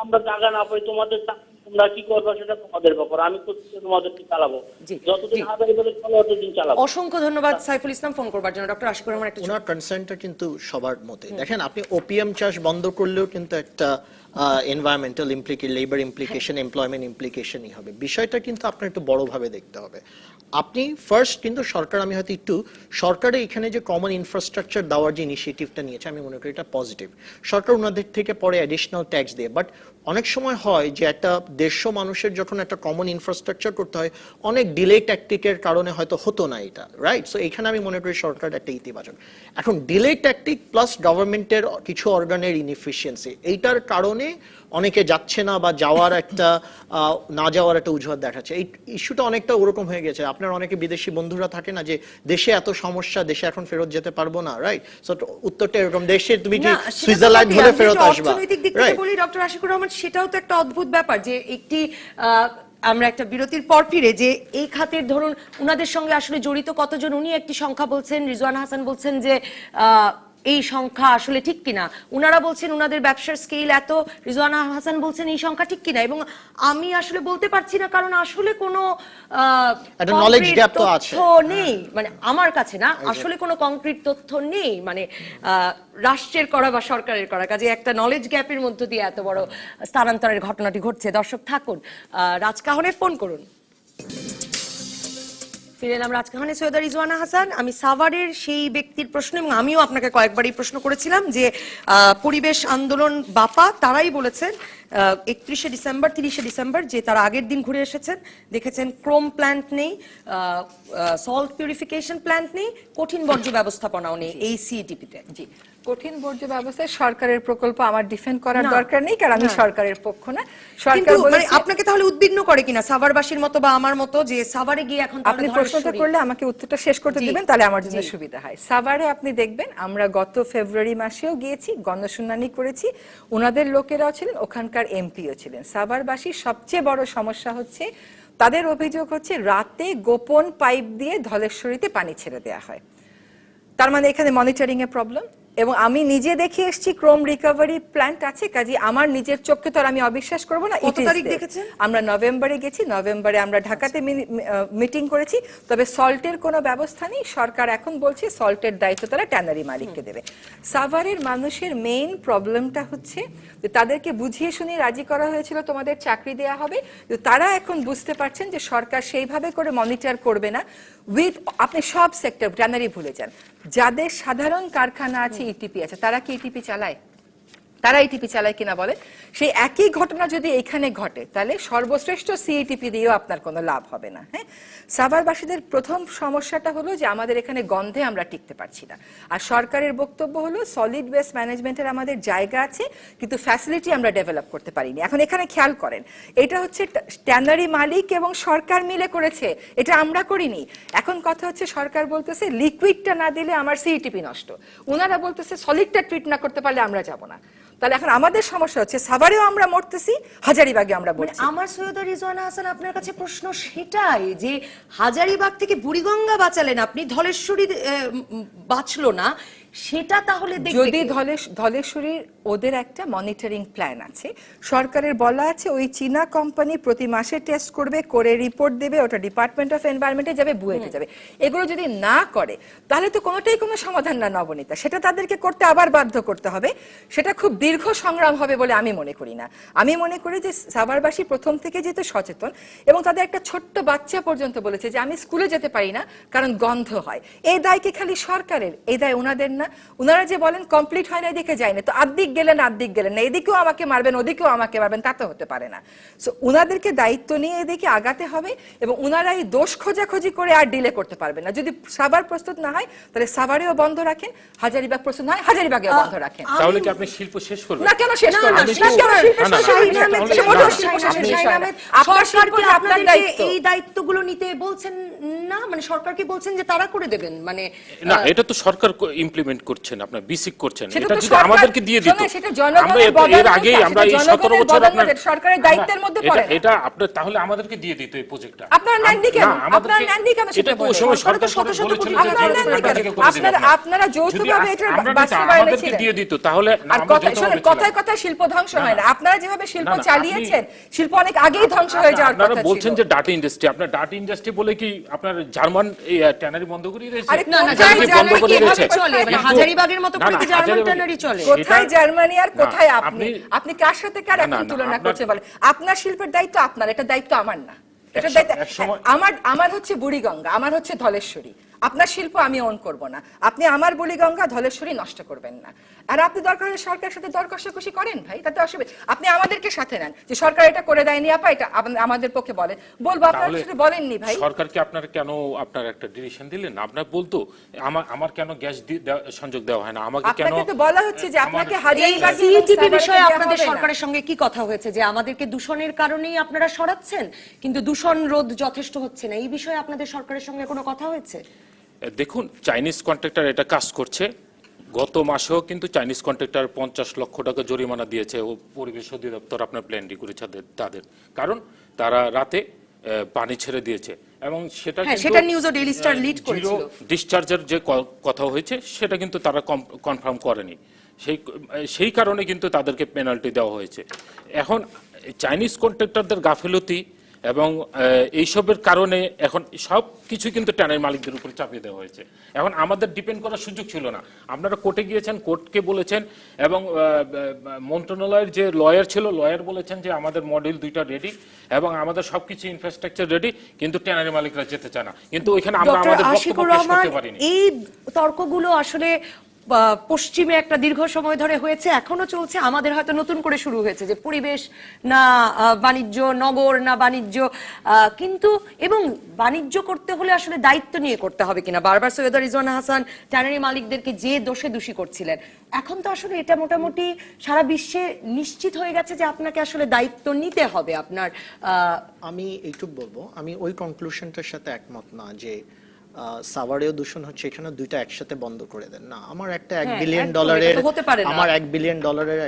আমরা জায়গা না পাই, তোমাদের তোমরা কি করবে সেটা তোমাদের ব্যাপার, আমি তো তোমাদের কি চালাবো, যতদিন হাজারীবাগে চলে ততদিন চালাবো। অসংখ্য ধন্যবাদ সাইফুল ইসলাম ফোন করবার জন্য। ডক্টর আশিকুর রহমান, একটা ওনার কনসার্নটা কিন্তু সবার মতে। দেখেন, আপনি ওপিএম চাষ বন্ধ করলেও কিন্তু একটা এনভায়রনমেন্টাল লেবার ইমপ্লিকেশন, এমপ্লয়মেন্ট ইমপ্লিকেশনই হবে। বিষয়টা কিন্তু আপনার একটু বড়ভাবে দেখতে হবে। আপনি ফার্স্ট কিন্তু সরকার, আমি হয়তো একটু সরকারে এখানে যে কমন ইনফ্রাস্ট্রাকচার দেওয়ার যে ইনিশিয়েটিভটা নিয়েছে, আমি মনে করি এটা পজিটিভ। সরকার ওনাদের থেকে পরে অ্যাডিশনাল ট্যাক্স দিয়ে, বাট অনেক সময় হয় যে একটা 150 মানুষের যখন একটা কমন ইনফ্রাস্ট্রাকচার করতে হয়, অনেক ডিলে ট্যাকটিকের কারণে হয়তো হতো না এটা, রাইট? সো এখানে আমি মনে করি সরকার একটা ইতিবাচক। এখন ডিলে ট্যাকটিক প্লাস গভর্নমেন্টের কিছু অর্গানের ইনএফিসিয়েন্সি, এইটার কারণে অনেকে যাচ্ছে না বা যাওয়ার একটা না যাওয়ার একটা অজুহাত দেখাচ্ছে। এই ইস্যুটা অনেকটা ওরকম হয়ে গেছে। আপনার অনেকে বিদেশি বন্ধুরা থাকে না যে দেশে এত সমস্যা, দেশে এখন ফেরত যেতে পারবো না, রাইট? সো উত্তরটা এরকম, দেশে তুমি কি সুইজারল্যান্ড হলে ফেরত আসবা, অর্থনৈতিক দিক থেকে বলি ডক্টর আশিকুর রহমান, সেটাও তো একটা অদ্ভুত ব্যাপার যে একটি আমরা একটা বিরতির পর ফিরে যে এই খাতের ধরুন উনাদের সঙ্গে আসলে জড়িত কতজন, উনি একটি সংখ্যা বলছেন, রিজওয়ানা হাসান বলছেন যে এই সংখ্যা আসলে ঠিক কিনা, উনারা বলছেন উনাদের ব্যবসার স্কেল এত, রিজওয়ানা হাসান বলছেন এই সংখ্যা ঠিক কিনা, এবং আমি আসলে বলতে পারছি না কারণ আসলে কোনো একটা নলেজ গ্যাপ তো আছে, তথ্য নেই, মানে আমার কাছে না আসলে কোনো কংক্রিট তথ্য নেই, মানে রাষ্ট্রের করা বা সরকারের করা কাজে একটা নলেজ গ্যাপের মধ্য দিয়ে এত বড় স্থানান্তরের ঘটনাটি ঘটছে। দর্শক থাকুন, রাজকাহনে ফোন করুন। ফিরে এলাম রাজকাহনে, সৈয়দা রিজওয়ানা হাসান। আমি সাভারের সেই ব্যক্তির প্রশ্ন, এবং আমিও আপনাকে কয়েকবারই প্রশ্ন করেছিলাম যে পরিবেশ আন্দোলন বাপা তারাই বলেছেন 31শে ডিসেম্বর 30শে ডিসেম্বর যে তারা আগের দিন ঘুরে এসেছেন, দেখেছেন ক্রোম প্ল্যান্ট নেই, সল্ট পিউরিফিকেশন প্ল্যান্ট নেই, কঠিন বর্জ্য ব্যবস্থাপনাও নেই এই সিইটিপিতে। জি, কঠিন বর্জ্য ব্যবস্থায় সরকারের প্রকল্প আমার ডিফেন্ড করার দরকার নেই, কারণ আমি সরকারের পক্ষ না। সরকার মানে আপনাকে তাহলে উদ্বিগ্ন করে কিনা সাভারবাসীর মতো বা আমার মতো যে সাভারে গিয়ে এখন আপনি প্রশ্নটা করলে আমাকে উত্তরটা শেষ করতে দিবেন, তাহলে আমার জন্য সুবিধা হয়। সাভারে আপনি দেখবেন আমরা গত ফেব্রুয়ারি মাসেও গিয়েছি, গণশুনানি করেছি, ওনাদের লোকেরাও ছিলেন, ওখানকার এমপিও ছিলেন। সাভারবাসীর সবচেয়ে বড় সমস্যা হচ্ছে, তাদের অভিযোগ হচ্ছে রাতে গোপন পাইপ দিয়ে ধলেশ্বরীতে পানি ছেড়ে দেওয়া হয়। তার মানে এখানে মনিটরিং এর প্রবলেম। এবং আমি নিজে দেখে এসেছি ক্রোম রিকভারি প্ল্যান্ট আছে, কাজে আমার নিজের চোখকে তো আর আমি অবিশ্বাস করবো না। কত তারিখ দেখেছেন? আমরা নভেম্বরে গেছি, নভেম্বরে আমরা ঢাকাতে মিটিং করেছি, তবে সল্টের কোনো ব্যবস্থা নেই। সরকার এখন বলছে সল্টের দায়িত্ব তারা ট্যানারি মালিককে দেবে। সাভারের মানুষের মেইন প্রবলেমটা হচ্ছে যে তাদেরকে বুঝিয়ে শুনিয়ে রাজি করা হয়েছিল তোমাদের চাকরি দেয়া হবে, তারা এখন বুঝতে পারছেন যে সরকার সেইভাবে করে মনিটর করবে না। উইথ আপনি সব সেক্টর ট্যানারি ভুলে যান, যাদের সাধারণ কারখানা আছে, ইটিপি আছে, তারা কি ইটিপি চালায়? তারা ইটিপি চালায় কিনা বলে? সেই একই ঘটনা যদি এখানে ঘটে তাহলে সর্বশ্রেষ্ঠ সিইটিপি দিয়েও আপনার কোনো লাভ হবে না। হ্যাঁ, সাভারবাসীদের প্রথম সমস্যাটা হলো যে আমাদের এখানে গন্ধে আমরা টিকতে পারছি না, আর সরকারের বক্তব্য হলো সলিড ওয়েস্ট ম্যানেজমেন্টের আমাদের জায়গা আছে কিন্তু ফ্যাসিলিটি আমরা ডেভেলপ করতে পারিনি। এখন এখানে খেয়াল করেন, এটা হচ্ছে ট্যানারি মালিক এবং সরকার মিলে করেছে, এটা আমরা করিনি। এখন কথা হচ্ছে সরকার বলতেছে লিকুইডটা না দিলে আমার সিইটিপি নষ্ট, ওনারা বলতেছে সলিডটা ট্রিট না করতে পারলে আমরা যাব না। তাহলে এখন আমাদের সমস্যা হচ্ছে সাভারেও আমরা মরতেছি, হাজারিবাগে আমরা বলছি। আমার সৈয়দা রিজওয়ানা হাসান আপনার কাছে প্রশ্ন সেটাই যে হাজারিবাগ থেকে বুড়িগঙ্গা বাঁচালেন আপনি, ধলেশ্বরী বাঁচলো না, সেটা তাহলে যদি ধলেশ্বরীর ওদের একটা মনিটরিং প্ল্যান আছে, সরকারের বলা আছে ওই চীনা কোম্পানি প্রতি মাসে টেস্ট করবে, করে রিপোর্ট দেবে, ওটা ডিপার্টমেন্ট অফ এনভায়রনমেন্টে যাবে, বুয়েটে যাবে। এগুলো যদি না করে তাহলে তো কোনোটাই কোনো সমাধান না নবনীতা, সেটা তাদেরকে করতে আবার বাধ্য করতে হবে। সেটা খুব দীর্ঘ সংগ্রাম হবে বলে আমি মনে করি না। আমি মনে করি যে সাভারবাসী প্রথম থেকে যেহেতু সচেতন, এবং তাদের একটা ছোট্ট বাচ্চা পর্যন্ত বলেছে যে আমি স্কুলে যেতে পারি না কারণ গন্ধ হয়, এই দায় কি খালি সরকারের? এই দায় ওনাদের না? ওনারা যে বলেন কমপ্লিট হয় না, এদিকে যায় না, তো আর্ধেক গেলেন না, এদিকেও আমাকে মারবেন ওদিকেও আমাকে মারবেন, তা তো হতে পারে না। সো ওনাদেরকে দায়িত্ব নিয়ে এদিকে আগাতে হবে, এবং ওনারা এই দোষ খোঁজাখুঁজি করে আর ডিলে করতে পারবে না। যদি সাভার প্রস্তুত না হয় তাহলে সাভারেও বন্ধ রাখেন, হাজারিবাগ প্রস্তুত না হয় হাজারিবাগেও বন্ধ রাখেন। তাহলে কি আপনি শিল্প শেষ করবেন? না, কেন শেষ করবেন? এই দায়িত্বগুলো নিতে বলছেন না, মানে সরকারকে বলছেন যে তারা করে দেবেন, মানে না, এটা তো সরকার ইমপ্লিমেন্ট করছেন, আপনার বিসিক করছেন, সেটা এটা তো যদি সরকার- আমাদেরকে দিয়ে দিত, শোনো, সেটা জনগণের আমরা এর আগেই আমরা এই 17 বছর আপনার সরকারের দায়িত্বের মধ্যে পড়ে না। এটা আপনার তাহলে আমাদেরকে দিয়ে দিত এই প্রজেক্টটা। আপনার নেননি কেন? আপনার নেননি কেন সেটা এটা তো ওই বলেন। সময় সরকার তো সরকার শত শত বলেছিল কোটি যে আপনার নেননি আমরা কেন? থেকে করে দিলাম। আপনারা যৌথভাবে যদি এটা আমরা বাস্তবায়নে আমাদেরকে ছিলেন। দিয়ে দিত তাহলে আর আমরা কথায় যৌথভাবে শোনেন, কথায় কথায় শিল্প ধ্বংস হয় না। আপনারা যেভাবে শিল্প না, না, চালিয়েছেন, শিল্প অনেক আগেই ধ্বংস হয়ে যাওয়ার কথা আপনারা বলছেন ছিল। যে ডাটা ইন্ডাস্ট্রি, আপনার ডাটা ইন্ডাস্ট্রি বলে কি আপনার জার্মান এই ট্যানারি বন্ধ করে দিয়েছে? আরে না, না, কোথায় জার্মানি জার্মানি কিভাবে কিভাবে চলে? মানে কিন্তু- হাজারিবাগের মতো করে না, কি না, জার্মান হাজারিবাগ- ট্যানারি চলে? কোথায় জার্মানি আর কোথায় না, আপনি? আপনি- আপনি কার সাথে কার না, এখন না, তুলনা আপনার- করছেন বলেন? আপনার শিল্পের দায়িত্ব আপনার, এটা দায়িত্ব আমার না। এটা এক দায়িত্ব সময়- আমার হচ্ছে বুড়িগঙ্গা, আমার হচ্ছে ধলেশ্বরী, আপনার শিল্প আমি অন করব না, আপনি আমার বুড়িগঙ্গা ধলেশ্বরী নষ্ট করবেন না। আর আপনি দরকার হলে সরকারের সাথে দর কষাকষি করেন ভাই, তাতে অসুবিধা, আপনি আমাদেরকে সাথে নেন যে সরকার এটা করে দেয়নি আপা, এটা আমাদের পক্ষে বলেন, বলবো, আপনারা সাথে বলেননি ভাই। সরকারকে আপনারা কেন আপনার একটা ডিসিশন দিলেন, আপনার বলতো আমার কেন গ্যাস সংযোগ দেওয়া হয় না, আমাকে কেন? আপনাকে তো বলা হচ্ছে যে আপনাকে এই হাজারিবাগ সিইটিপি বিষয়ে আপনাদের সরকারের সঙ্গে কি কথা হয়েছে যে আমাদেরকে দূষণের কারণেই আপনারা সরাচ্ছেন, কিন্তু দূষণ রোধ যথেষ্ট হচ্ছে না, এই বিষয়ে আপনাদের সরকারের সঙ্গে কোনো কথা হয়েছে? দেখুন, চাইনিজ কন্ট্রাক্টর এটা কাজ করছে। গত মাসেও কিন্তু চাইনিজ কন্ট্রাক্টর 50 লক্ষ টাকা জরিমানা দিয়েছে ও পরিবেশ অধিদপ্তর আপনার প্ল্যানটি করেছে তাদের, কারণ তারা রাতে পানি ছেড়ে দিয়েছে এবং সেটা নিউজও ডেইলি স্টার লিড করেছিল। ডিসচার্জের যে কথা হয়েছে সেটা কিন্তু তারা কনফার্ম করেনি, সেই কারণে কিন্তু তাদেরকে পেনাল্টি দেওয়া হয়েছে। এখন চাইনিজ কন্ট্রাক্টরদের গাফিলতি এবং এইসবের কারণে এখন সব কিছু কিন্তু ট্যানারি মালিকদের উপরে চাপিয়ে দেওয়া হয়েছে। এখন আমাদের ডিপেন্ড করার সুযোগ ছিল না, আপনারা কোর্টে গিয়েছেন, কোর্টকে বলেছেন এবং মন্ত্রণালয়ের যে লয়ার ছিল, লয়ার বলেছেন যে আমাদের মডেল 2টা রেডি এবং আমাদের সবকিছু ইনফ্রাস্ট্রাকচার রেডি, কিন্তু ট্যানারি মালিকরা যেতে চায় না। কিন্তু ওইখানে আমরা আমাদের বক্তব্য পেশ করতে পারিনি। এই তর্কগুলো আসলে পশ্চিমে একটা দীর্ঘ সময় ধরে হয়েছে, এখনো চলছে, আমাদের হয়তো নতুন করে শুরু হয়েছে যে পরিবেশ না বাণিজ্য, নগর না বাণিজ্য, কিন্তু এবং বাণিজ্য করতে হলে আসলে দায়িত্ব নিয়ে করতে হবে কিনা। বারবার সৈয়দা রিজওয়ানা হাসান ট্যানারি মালিকদেরকে যে দোষী করছিলেন, এখন তো আসলে এটা মোটামুটি সারা বিশ্বে নিশ্চিত হয়ে গেছে যে আপনাকে আসলে দায়িত্ব নিতে হবে আপনার। আমি এইটুকু বলবো, আমি ওই কনক্লুশনটার সাথে একমত না যে সাভারেও দূষণ হচ্ছে, এখানে দুইটা একসাথে বন্ধ করে দেন না। আমার একটা $1 বিলিয়ন আমার $1 বিলিয়ন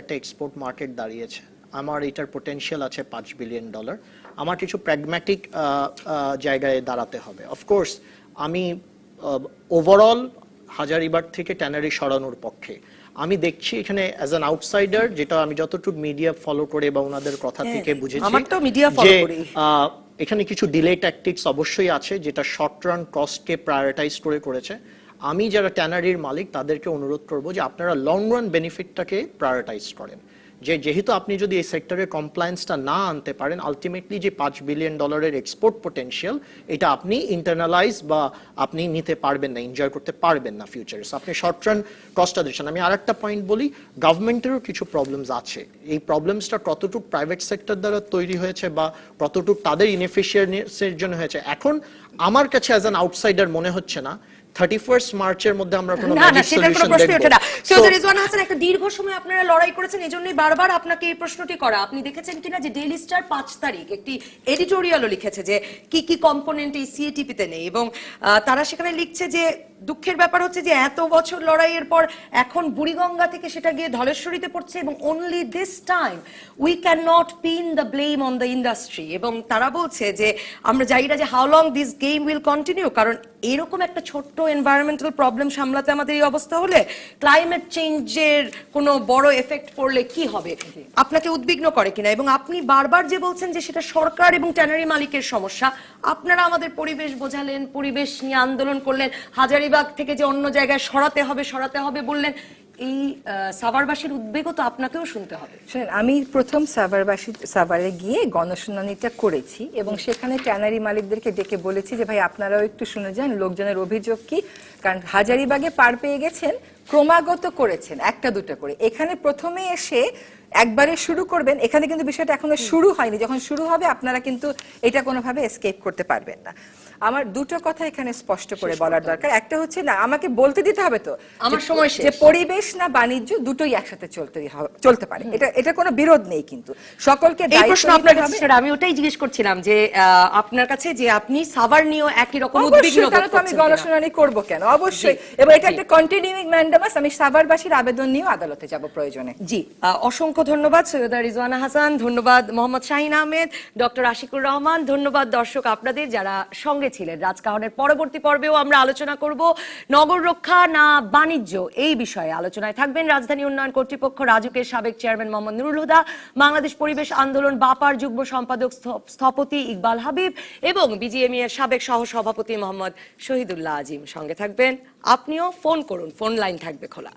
একটা এক্সপোর্ট মার্কেট দাঁড়িয়েছে, আমার এটার পোটেনশিয়াল আছে $5 বিলিয়ন। আমার কিছু প্র্যাগম্যাটিক জায়গায় দাঁড়াতে হবে। অফকোর্স আমি ওভারঅল হাজারিবাগ থেকে ট্যানারি সরানোর পক্ষে। আমি দেখছি এখানে অ্যাজ অ্যান আউটসাইডার, যেটা আমি যতটুকু মিডিয়া ফলো করে বা ওনাদের কথা থেকে বুঝেছি, এখানে কিছু ডিলে ট্যাকটিক্স অবশ্যই আছে, যেটা শর্ট রান কস্টকে প্রায়োরিটাইজ করেছে। আমি যারা ট্যানারির মালিক তাদেরকে অনুরোধ করব যে আপনারা লং রান বেনিফিটটাকে প্রায়োরিটাইজ করেন, যেহেতু আপনি যদি এই সেক্টরের কমপ্লায়েন্সটা না আনতে পারেন, আলটিমেটলি যে $5 বিলিয়ন এক্সপোর্ট পোটেনশিয়াল, এটা আপনি ইন্টারনালাইজ বা আপনি নিতে পারবেন না, এনজয় করতে পারবেন না ফিউচারে। আপনি শর্ট রান কস্টটা দিচ্ছেন। আমি আরেকটা পয়েন্ট বলি, গভর্নমেন্টেরও কিছু প্রবলেমস আছে। এই প্রবলেমসটা কতটুকু প্রাইভেট সেক্টর দ্বারা তৈরি হয়েছে বা কতটুকু তাদের ইনএফিশিয়েন্সির জন্য হয়েছে, এখন আমার কাছে অ্যাজ অ্যান আউটসাইডার মনে হচ্ছে না 31 মার্চের মধ্যে আমরা কোনো ম্যাজিক সলিউশন দেখব। সৈয়দা রিজওয়ানা হাসান, একটা দীর্ঘ সময় আপনারা লড়াই করেছেন, এজন্যই বারবার আপনাকে এই প্রশ্নটি করা। আপনি দেখেছেন কিনা যে ডেইলি স্টার 5 তারিখ একটি এডিটোরিয়ালও লিখেছে যে কি কি কম্পোনেন্ট এই সিএটিপিতে নেই, এবং তারা সেখানে লিখছে যে দুঃখের ব্যাপার হচ্ছে যে এত বছর লড়াইয়ের পর এখন বুড়িগঙ্গা থেকে সেটা গিয়ে ধলেশ্বরীতে পড়ছে, এবং only this time we can not pin the blame on the industry. এবং তারা বলছে যে আমরা জানি না যে how long this game will continue, কারণ এরকম একটা ছোট্ট এনভায়রনমেন্টাল প্রবলেম সামলাতে আমাদের এই অবস্থা হলে ক্লাইমেট চেঞ্জের কোনো বড় এফেক্ট পড়লে কি হবে, আপনাকে উদ্বিগ্ন করে কিনা? এবং আপনি বারবার যে বলছেন যে সেটা সরকার এবং ট্যানারি মালিকের সমস্যা, আপনারা আমাদের পরিবেশ বোঝালেন, পরিবেশ নিয়ে আন্দোলন করলেন, হাজারিবাগ থেকে যে অন্য জায়গায় সরাতে হবে বললেন, এই সাভারবাসীর উদ্বেগও তো আপনাকেও শুনতে হবে। শুনেন, আমি প্রথম সাভারে গিয়ে গণশুনানিটা করেছি এবং সেখানে ট্যানারি মালিকদেরকে ডেকে বলেছি যে ভাই আপনারাও একটু শুনে যান লোকজনের অভিযোগ কি, কারণ হাজারিবাগে পার পেয়ে গেছেন, ক্রমাগত করেছেন একটা দুটো করে, এখানে প্রথমে এসে একবারে শুরু করবেন, এখানে কিন্তু বিষয়টা এখনো শুরু হয়নি, যখন শুরু হবে আপনারা কিন্তু এটা কোনোভাবে এসকেপ করতে পারবেন না। আমার দুটো কথা এখানে স্পষ্ট করে বলার দরকার। একটা হচ্ছে, না আমাকে বলতে দিতে হবে তো আমার সময় যে পরিবেশ না বাণিজ্য দুটোই একসাথে চলতে পারে, এটা কোনো বিরোধ নেই, কিন্তু সকলকে এই প্রশ্ন আপনার কাছে স্যার, আমি ওটাই জিজ্ঞেস করছিলাম যে আপনার কাছে যে আপনি সাভার নিয়েও একই রকম উদ্বিগ্ন বোধ করছেন, আমি গণশুনানি করব কেন, অবশ্যই, এবং এটা একটা কন্টিনিউইং ম্যান্ডামাস, আমি সাভারবাসীর আবেদন নিয়েও আদালতে যাব প্রয়োজনে। জি, অসংখ্য ধন্যবাদ সৈয়দা রিজওয়ানা হাসান, ধন্যবাদ মোহাম্মদ শাহিন আহমেদ, ডক্টর আশিকুর রহমান, ধন্যবাদ দর্শক আপনাদের যারা সঙ্গে ছিলেন। রাজকাহনের পরবর্তী পর্বেও আমরা আলোচনা করব নগর রক্ষা না বাণিজ্য, এই বিষয়ে আলোচনায় থাকবেন রাজধানী উন্নয়ন কর্তৃপক্ষ রাজুকের সাবেক চেয়ারম্যান মোহাম্মদ নুরুল হুদা, বাংলাদেশ পরিবেশ আন্দোলন বাপার যুগ্ম সম্পাদক স্থপতি ইকবাল হাবিব এবং বিজিএমই এর সাবেক সহ সভাপতি মোহাম্মদ শহীদুল্লাহ আজিম। সঙ্গে থাকবেন আপনিও, ফোন করুন, ফোন লাইন থাকবে খোলা।